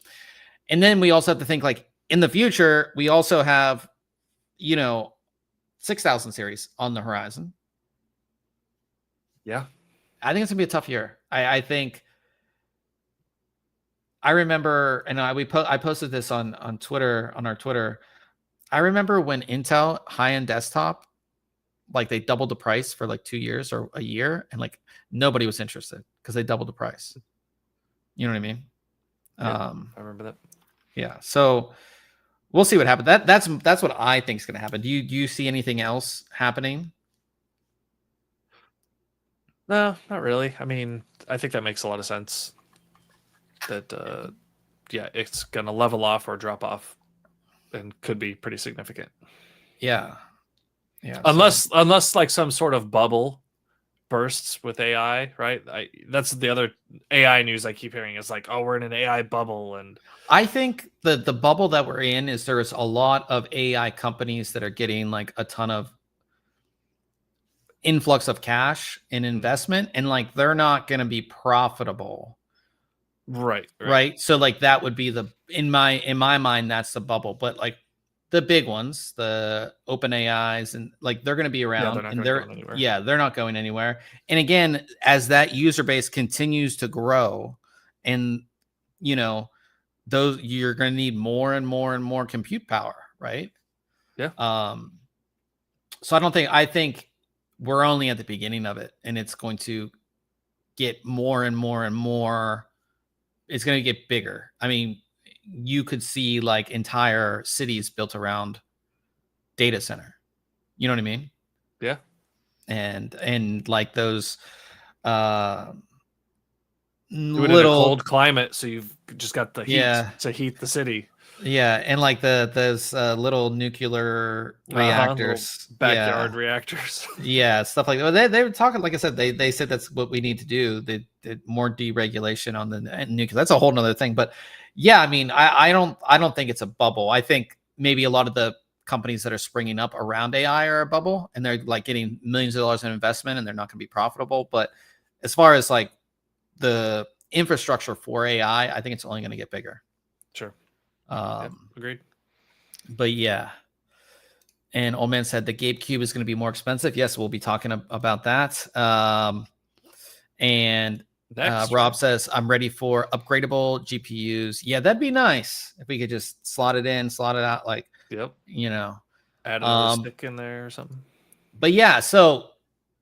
and then we also have to think, like, in the future, we also have, you know, 6000 series on the horizon. Yeah. I think it's gonna be a tough year. I think, I remember, and I posted this on Twitter, on our Twitter. I remember when Intel high-end desktop, like, they doubled the price for like 2 years or a year, and like nobody was interested because they doubled the price. You know what I mean? Yeah, I remember that. Yeah. So we'll see what happens. That's what I think is going to happen. Do you see anything else happening? No, not really. I mean, I think that makes a lot of sense. That it's going to level off or drop off, and could be pretty significant. Yeah. Unless like some sort of bubble bursts with AI, right? That's the other AI news I keep hearing is like, oh, we're in an AI bubble. And I think the bubble that we're in is there's a lot of AI companies that are getting like a ton of influx of cash and investment, and like they're not going to be profitable. Right. So like that would be in my mind, that's the bubble. But like the big ones, the open AIs, and like they're going to be around, they're not going anywhere. And again, as that user base continues to grow, and you know, those, you're going to need more and more and more compute power, right? Yeah. So I think we're only at the beginning of it, and it's going to get more and more and more. It's going to get bigger. I mean, you could see like entire cities built around data center. You know what I mean? Yeah. And like those little in a cold climate, so you've just got the heat to heat the city. Yeah, and like those little nuclear reactors, backyard reactors. Yeah, stuff like that. They were talking, like I said, they said that's what we need to do. The more deregulation on the nuclear. That's a whole nother thing. But yeah, I mean, I don't think it's a bubble. I think maybe a lot of the companies that are springing up around AI are a bubble, and they're like getting millions of dollars in investment, and they're not going to be profitable. But as far as like the infrastructure for AI, I think it's only going to get bigger. Sure. Agreed. But yeah. And Old Man said the Gabe Cube is going to be more expensive. Yes, we'll be talking about that. And Rob says, I'm ready for upgradable GPUs. Yeah, that'd be nice if we could just slot it in, slot it out. Like, you know, add another stick in there or something. But yeah, so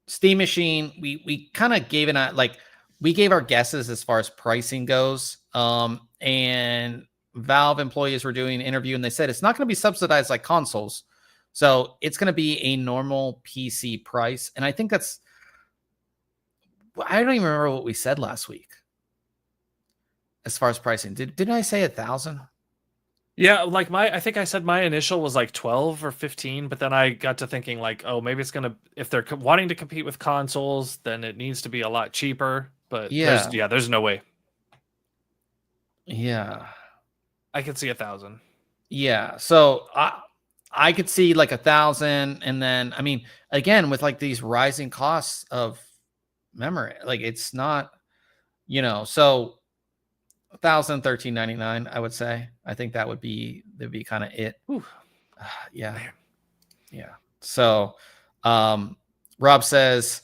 Steam Machine, we kind of gave it like we gave our guesses as far as pricing goes. And Valve employees were doing an interview and they said it's not going to be subsidized like consoles. So it's going to be a normal PC price. And I think that's, I don't even remember what we said last week as far as pricing. Didn't I say 1,000? Yeah, like I think I said my initial was like 12 or 15, but then I got to thinking like, oh, maybe it's gonna, if they're wanting to compete with consoles, then it needs to be a lot cheaper. But there's no way. Yeah, I could see 1,000. Yeah, so I could see like 1,000, and then I mean, again, with like these rising costs of memory, like it's not, so 1,000, 1,399, I would say. I think that'd be kind of it. Yeah. Man. Yeah. So Rob says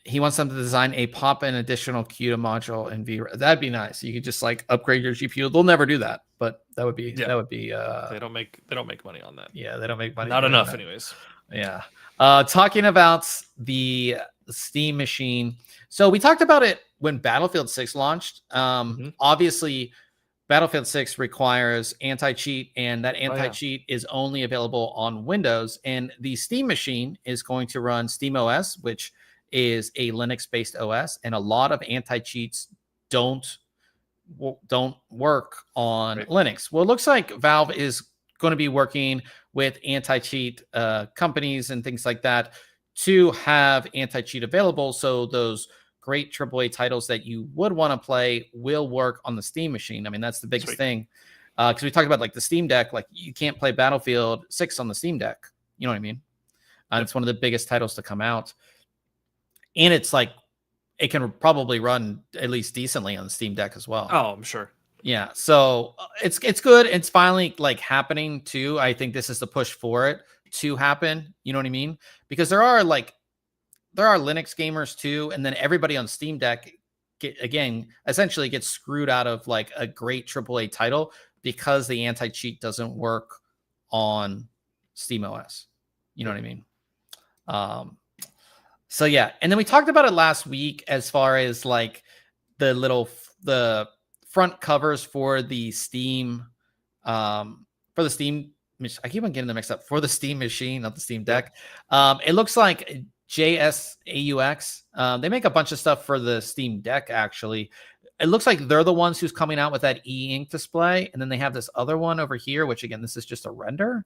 he wants them to design a pop-in additional CUDA module in V. That'd be nice. You could just like upgrade your GPU. They'll never do that, but that would be they don't make money on that. Yeah, they don't make money. Not enough anyways. Yeah. Talking about the Steam Machine. So we talked about it when Battlefield 6 launched. Obviously Battlefield 6 requires anti-cheat, and that anti-cheat is only available on Windows. And the Steam Machine is going to run SteamOS, which is a Linux-based OS, and a lot of anti-cheats don't work on Linux. Well, it looks like Valve is going to be working with anti-cheat companies and things like that to have anti-cheat available, so those great AAA titles that you would want to play will work on the Steam Machine. I mean, that's the biggest thing, because we talked about like the Steam Deck. Like you can't play Battlefield 6 on the Steam Deck. You know what I mean? It's one of the biggest titles to come out. And it's like, it can probably run at least decently on the Steam Deck as well. Oh, I'm sure. Yeah. So it's good. It's finally like happening too. I think this is the push for it to happen. You know what I mean? Because there are Linux gamers too. And then everybody on Steam Deck essentially gets screwed out of like a great AAA title because the anti-cheat doesn't work on SteamOS. You know what I mean? So yeah, and then we talked about it last week as far as like the front covers for the Steam, I keep on getting them mixed up, for the Steam Machine, not the Steam Deck. It looks like JSAUX. They make a bunch of stuff for the Steam Deck, actually. It looks like they're the ones who's coming out with that e-ink display, and then they have this other one over here, which again, this is just a render,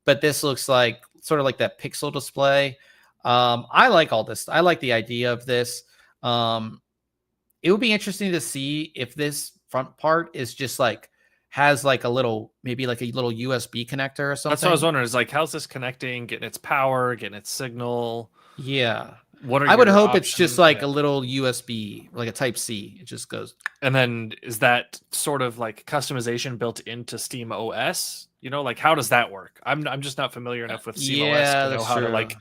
but this looks like sort of like that pixel display. I like all this. I like the idea of this. It would be interesting to see if this front part is just like has like maybe like a little USB connector or something. That's what I was wondering. Is like, how's this connecting? Getting its power, getting its signal. Yeah. I would hope options? It's just like a little USB, like a Type C. It just goes. And then is that sort of like customization built into Steam OS? Like how does that work? I'm just not familiar enough with Steam OS to know how to like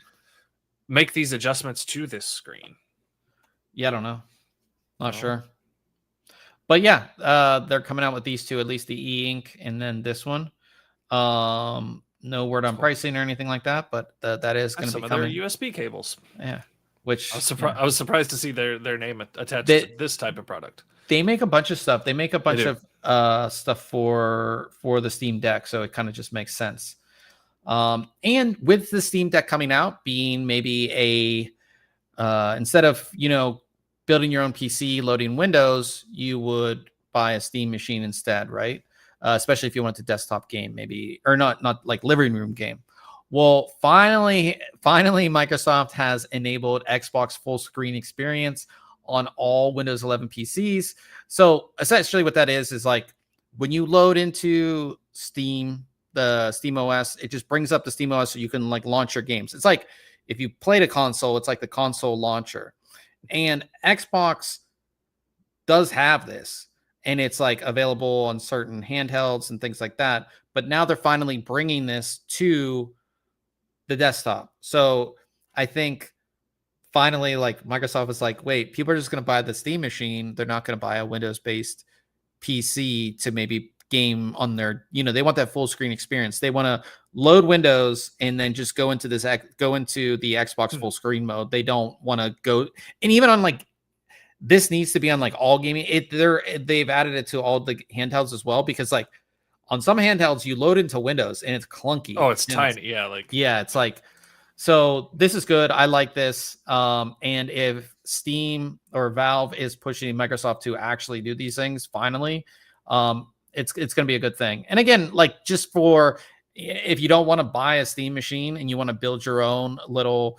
make these adjustments to this screen. Yeah, I don't know. Not sure. But yeah, they're coming out with these two, at least the e-ink and then this one. No word on pricing or anything like that, but that is going to be coming. Some other USB cables. Yeah. Which I was surprised to see their name attached to this type of product. They make a bunch of stuff. They make a bunch of stuff for the Steam Deck, so it kind of just makes sense. And with the Steam Deck coming out, being maybe instead of building your own PC, loading Windows, you would buy a Steam Machine instead, right? Especially if you want to desktop game, maybe, or not like living room game. Well, finally, Microsoft has enabled Xbox full screen experience on all Windows 11 PCs. So essentially what that is like when you load into Steam, the Steam OS, it just brings up the Steam OS so you can like launch your games. It's like if you played a console, it's like the console launcher. And Xbox does have this, and it's like available on certain handhelds and things like that. But now they're finally bringing this to the desktop. So I think finally, like Microsoft is like, wait, people are just going to buy the Steam Machine. They're not going to buy a Windows-based PC to maybe game on their, they want that full screen experience. They want to load Windows and then just go into the Xbox full screen mode. They don't want to go, and even on like, this needs to be on like all gaming. They've added it to all the handhelds as well, because like on some handhelds you load into Windows and it's clunky. Oh, it's tiny. It's like, so this is good. I like this. And if Steam or Valve is pushing Microsoft to actually do these things finally, it's going to be a good thing. And again, like, just for, if you don't want to buy a Steam machine and you want to build your own little,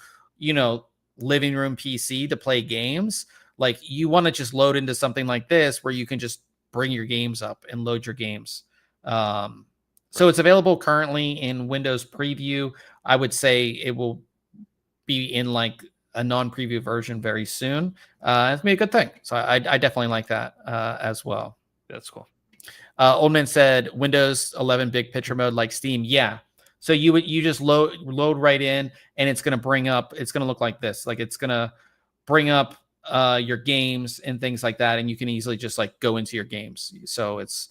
living room PC to play games, like, you want to just load into something like this where you can just bring your games up and load your games. So it's available currently in Windows Preview. I would say it will be in like a non-preview version very soon. It's gonna be a good thing. So I definitely like that as well. That's cool. Old Man said Windows 11 big picture mode like Steam. Yeah. So you just load right in, and it's gonna look like this. Like, it's gonna bring up your games and things like that, and you can easily just like go into your games. So it's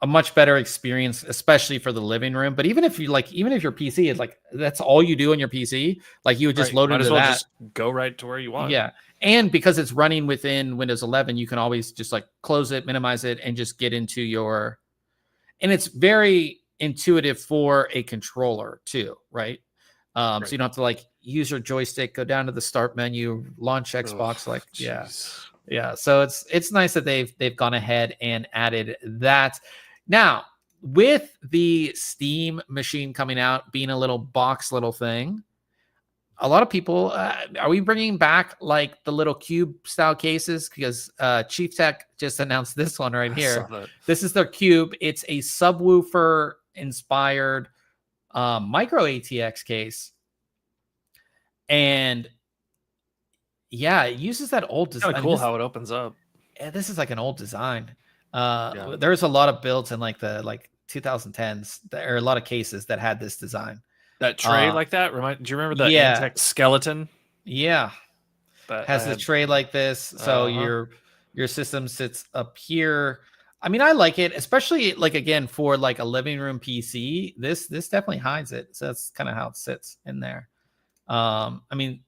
a much better experience, especially for the living room. But even if your PC is like, that's all you do on your PC, like, you would just load into that. Just go right to where you want. Yeah. And because it's running within Windows 11, you can always just like close it, minimize it, and just get into your, and it's very intuitive for a controller too, right? So you don't have to like use your joystick, go down to the start menu, launch Xbox. Yeah. So it's nice that they've gone ahead and added that. Now, with the Steam machine coming out, being a little thing, a lot of people, are we bringing back like the little cube style cases? Because Chief Tech just announced this one right here. This is their cube. It's a subwoofer inspired micro ATX case. And yeah, it uses that old design. Kind of cool how it opens up. Yeah, this is like an old design. There's a lot of builds in like the 2010s. There are a lot of cases that had this design. That tray like that? Do you remember the Antec skeleton? Yeah. That has a tray like this. So your system sits up here. I mean, I like it, especially like, again, for like a living room PC. This definitely hides it. So that's kind of how it sits in there. I mean,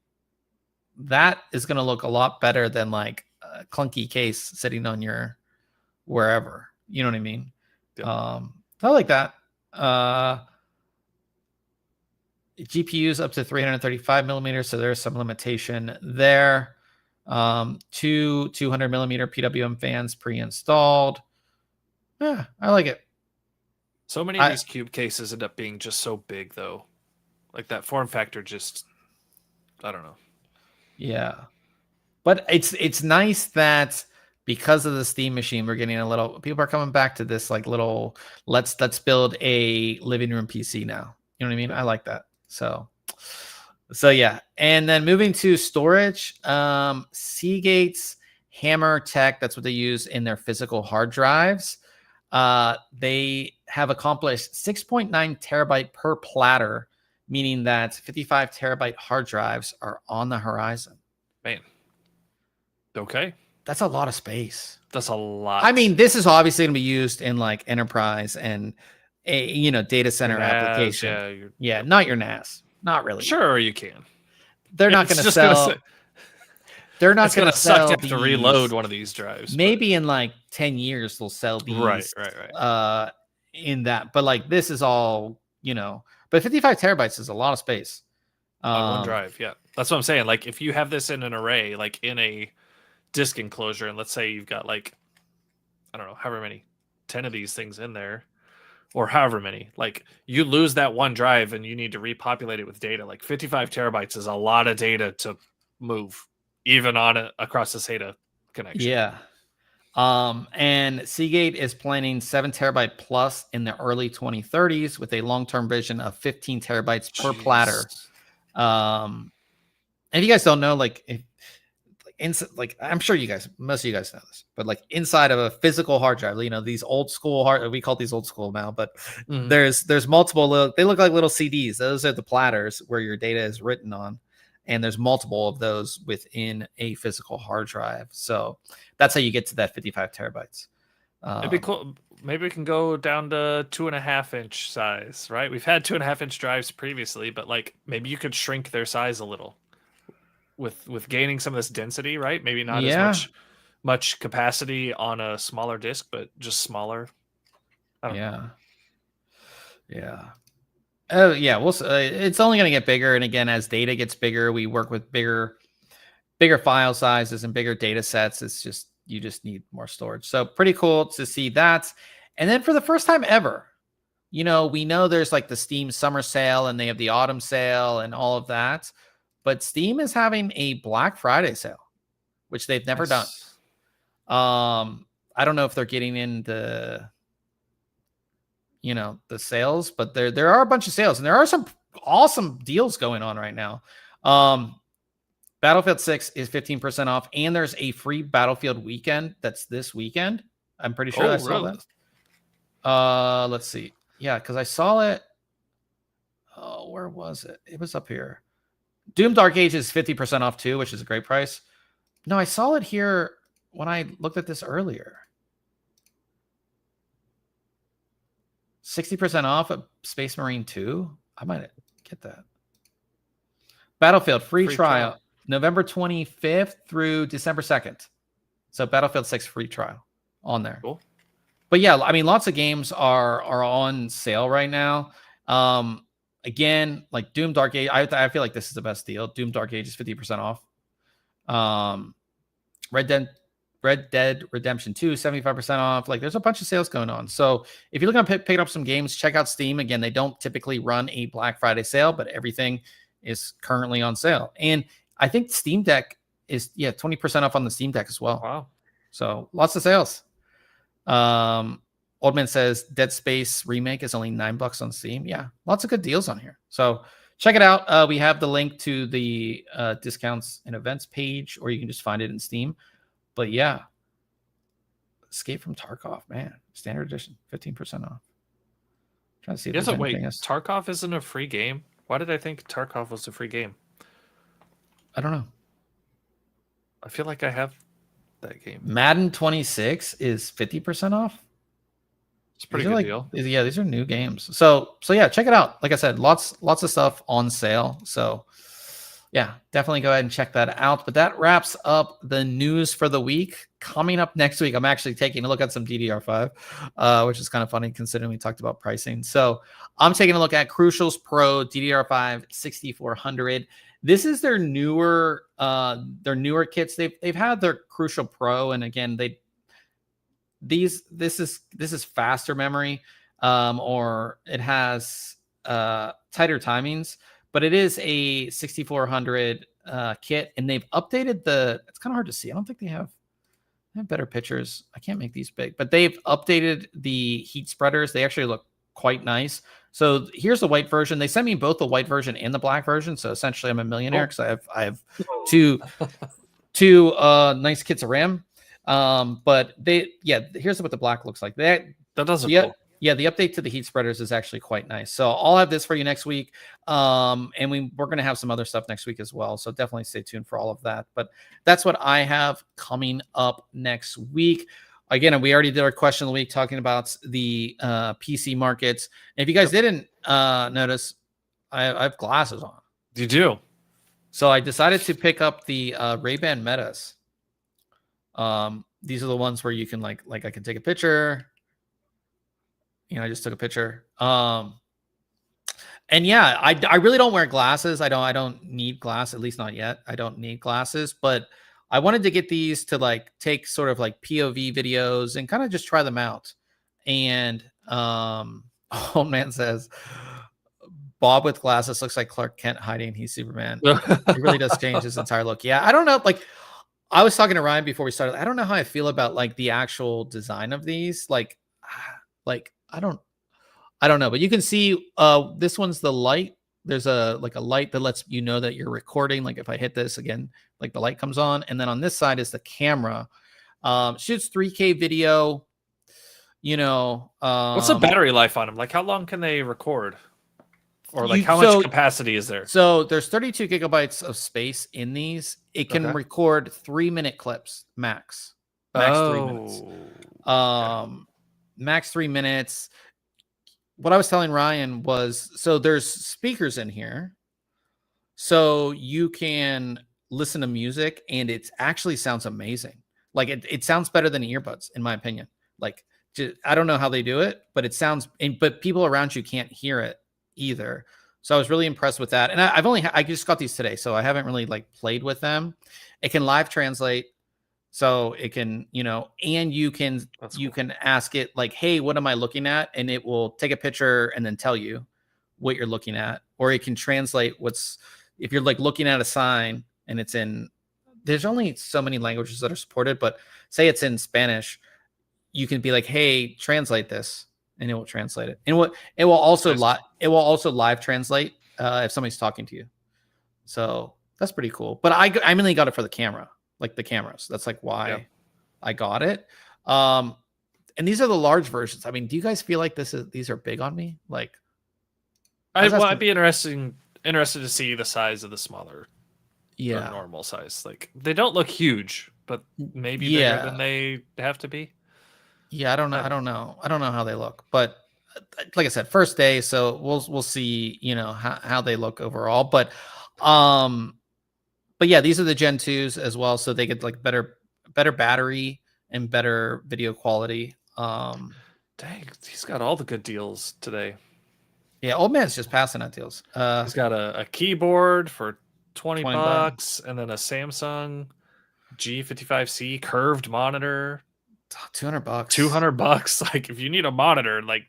that is going to look a lot better than like a clunky case sitting on your wherever. You know what I mean? Yeah. I like that. GPUs up to 335 millimeters, so there's some limitation there. 2 200 millimeter PWM fans pre-installed. Yeah, I like it. So many of these cube cases end up being just so big, though. Like, that form factor just, I don't know. Yeah, but it's nice that because of the Steam machine, we're getting a little. People are coming back to this like little. Let's build a living room PC now. You know what I mean? I like that. So yeah. And then moving to storage, Seagate's Hammer Tech. That's what they use in their physical hard drives. They have accomplished 6.9 terabyte per platter, meaning that 55 terabyte hard drives are on the horizon. Man. Okay. That's a lot of space. That's a lot. I mean, this is obviously going to be used in like enterprise and data center application. Yeah, not your NAS. Not really. Sure, you can. They're not going to sell. They're not going to sell. Suck to have to reload one of these drives. Maybe in like 10 years they'll sell these. Right. In that, but like this is all, But 55 terabytes is a lot of space. On one drive, yeah. That's what I'm saying. Like, if you have this in an array, like in a disk enclosure, and let's say you've got like, I don't know, however many, 10 of these things in there, or however many, like, you lose that one drive and you need to repopulate it with data. Like, 55 terabytes is a lot of data to move, even on across the SATA connection. Yeah. And Seagate is planning 7 terabyte plus in the early 2030s with a long-term vision of 15 terabytes per platter. And if you guys don't know, I'm sure most of you guys know this, but like inside of a physical hard drive, these old school we call these old school now, but there's multiple, they look like little CDs. Those are the platters where your data is written on. And there's multiple of those within a physical hard drive. So that's how you get to that 55 terabytes. It'd be cool. maybe we can go down to 2.5-inch size, right? We've had 2.5-inch drives previously, but like maybe you could shrink their size a little with gaining some of this density, right? Maybe not as much capacity on a smaller disk, but just smaller. I don't know. Yeah. Oh yeah, it's only going to get bigger, and again, as data gets bigger, we work with bigger file sizes and bigger data sets. It's just you just need more storage. So pretty cool to see that. And then for the first time ever, we know there's like the Steam summer sale and they have the autumn sale and all of that, but Steam is having a Black Friday sale, which they've never done. I don't know if they're getting into the sales, but there are a bunch of sales and there are some awesome deals going on right now. Battlefield 6 is 15% off, and there's a free Battlefield weekend that's this weekend. I'm pretty sure I saw that. Let's see. Yeah, because I saw it. Oh, where was it? It was up here. Doom Dark Age is 50% off too, which is a great price. No, I saw it here when I looked at this earlier. 60% off of Space Marine 2. I might get that. Battlefield free trial. November 25th through December 2nd. So Battlefield 6 free trial on there. Cool. But yeah, I mean, lots of games are on sale right now. Again, like Doom Dark Age, I feel like this is the best deal. Doom Dark Age is 50% off. Red Dead Redemption 2, 75% off. Like there's a bunch of sales going on. So if you're looking to pick up some games, check out Steam. Again, they don't typically run a Black Friday sale, but everything is currently on sale. And I think Steam Deck is 20% off on the Steam Deck as well. Wow. So lots of sales. Old Man says Dead Space remake is only $9 on Steam. Yeah, lots of good deals on here. So check it out. We have the link to the discounts and events page, or you can just find it in Steam. But yeah, Escape from Tarkov, man, standard edition, 15% off. Trying to see if there's anything else. Tarkov isn't a free game. Why did I think Tarkov was a free game? I don't know. I feel like I have that game. Madden 26 is 50% off. It's a pretty good deal. Yeah, these are new games. So yeah, check it out. Like I said, lots of stuff on sale. So yeah, definitely go ahead and check that out. But that wraps up the news for the week. Coming up next week, I'm actually taking a look at some DDR5, which is kind of funny considering we talked about pricing. So I'm taking a look at Crucial's Pro DDR5 6400. This is their newer kits. They've had their Crucial Pro, and again, this is faster memory, or it has tighter timings, but it is a 6400 kit, and they've updated it's kind of hard to see. I don't think they have better pictures. I can't make these big, but they've updated the heat spreaders. They actually look quite nice. So here's the white version. They sent me both the white version and the black version. So essentially I'm a millionaire because I have two nice kits of RAM. But here's what the black looks like. That doesn't. Yeah, the update to the heat spreaders is actually quite nice. So I'll have this for you next week. And we're going to have some other stuff next week as well. So definitely stay tuned for all of that. But that's what I have coming up next week. Again, we already did our question of the week talking about the PC markets. And if you guys didn't notice, I have glasses on. You do? So I decided to pick up the Ray-Ban Metas. These are the ones where you can like I can take a picture. I just took a picture. And yeah, I really don't wear glasses. I don't need glasses, at least not yet. I don't need glasses, but I wanted to get these to take sort of POV videos and kind of just try them out. And Old Man says Bob with glasses looks like Clark Kent hiding. He's Superman. It really does change his entire look. Yeah, I don't know. I was talking to Ryan before we started. I don't know how I feel about the actual design of these. I don't know, but you can see this one's the light. There's a light that lets you know that you're recording. If I hit this again, the light comes on, and then on this side is the camera. Shoots 3K video. What's the battery life on them? How long can they record? Or how much capacity is there? So there's 32 gigabytes of space in these. It can record 3-minute clips max 3 minutes. max 3 minutes. What I was telling Ryan was, so there's speakers in here, so you can listen to music, and it actually sounds amazing. Like it sounds better than earbuds, in my opinion. Like, I don't know how they do it, but it sounds, but people around you can't hear it either. So I was really impressed with that. And I just got these today, so I haven't really like played with them. It can live translate. So it can, and you can ask it like, hey, what am I looking at? And it will take a picture and then tell you what you're looking at. Or it can translate if you're like looking at a sign and it's there's only so many languages that are supported, but say it's in Spanish, you can be like, hey, translate this, and it will translate it. And it will also live translate if somebody's talking to you. So that's pretty cool. But I mainly got it for the camera. Like the cameras. That's like why I got it. And these are the large versions. I mean, do you guys feel like these are big on me? Like, I'd be interested to see the size of the smaller, or normal size. Like, they don't look huge, but maybe bigger than they have to be. Yeah, I don't know. I don't know how they look, but like I said, first day, so we'll see, how they look overall. But yeah, these are the Gen 2s as well, so they get like better battery and better video quality. Dang, he's got all the good deals today. Yeah, old man's just passing out deals. He's got a keyboard for $20 and then a Samsung G55C curved monitor. $200. $200. Like, if you need a monitor, like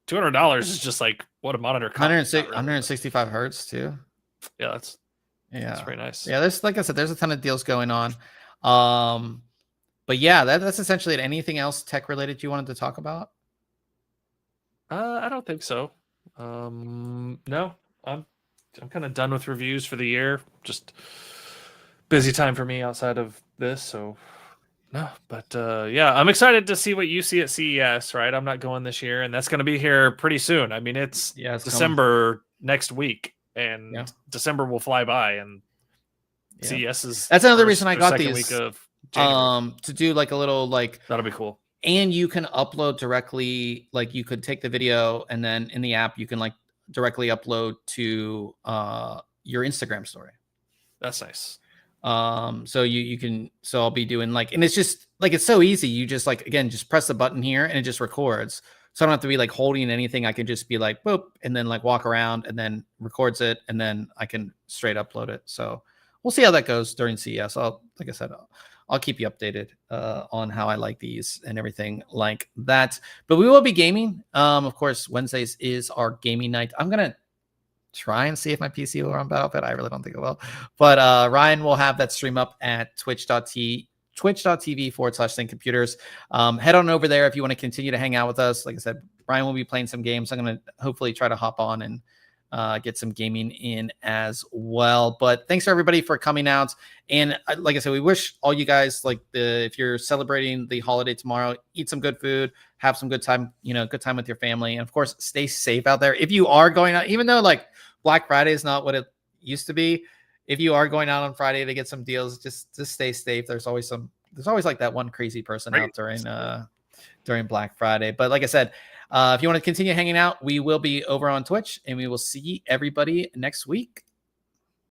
$200 is just like what a monitor costs. 165 hertz too. Yeah, that's pretty nice. Yeah, like I said, there's a ton of deals going on. But yeah, that's essentially it. Anything else tech related you wanted to talk about? I don't think so. No, I'm kind of done with reviews for the year. Just busy time for me outside of this, so no. But yeah, I'm excited to see what you see at CES. Right, I'm not going this year, and that's going to be here pretty soon. I mean, it's December next week, and December will fly by, and CES is. That's another reason I got these. Week of January. To do like a little that'll be cool. And you can upload directly, like you could take the video and then in the app, you can like directly upload to your Instagram story. That's nice. So you can, so I'll be doing like, and it's just like, it's so easy. You just like, again, just press the button here and it just records. So I don't have to be like holding anything. I can just be like, boop, and then like walk around and then records it. And then I can straight upload it. So we'll see how that goes during CES. Like I said, I'll keep you updated on how I like these and everything like that. But we will be gaming. Of course, Wednesdays is our gaming night. I'm going to try and see if my PC will run Battlefield. I really don't think it will. But Ryan will have that stream up at twitch.tv/ThinkComputers. Head on over there if you want to continue to hang out with us. Like I said, Ryan will be playing some games. I'm going to hopefully try to hop on and get some gaming in as well. But thanks for everybody for coming out. And like I said, we wish all you guys, like if you're celebrating the holiday tomorrow, eat some good food, have some good time, good time with your family. And of course, stay safe out there. If you are going out, even though like Black Friday is not what it used to be, if you are going out on Friday to get some deals, just stay safe. There's always like that one crazy person out during Black Friday. But like I said, if you want to continue hanging out, we will be over on Twitch, and we will see everybody next week.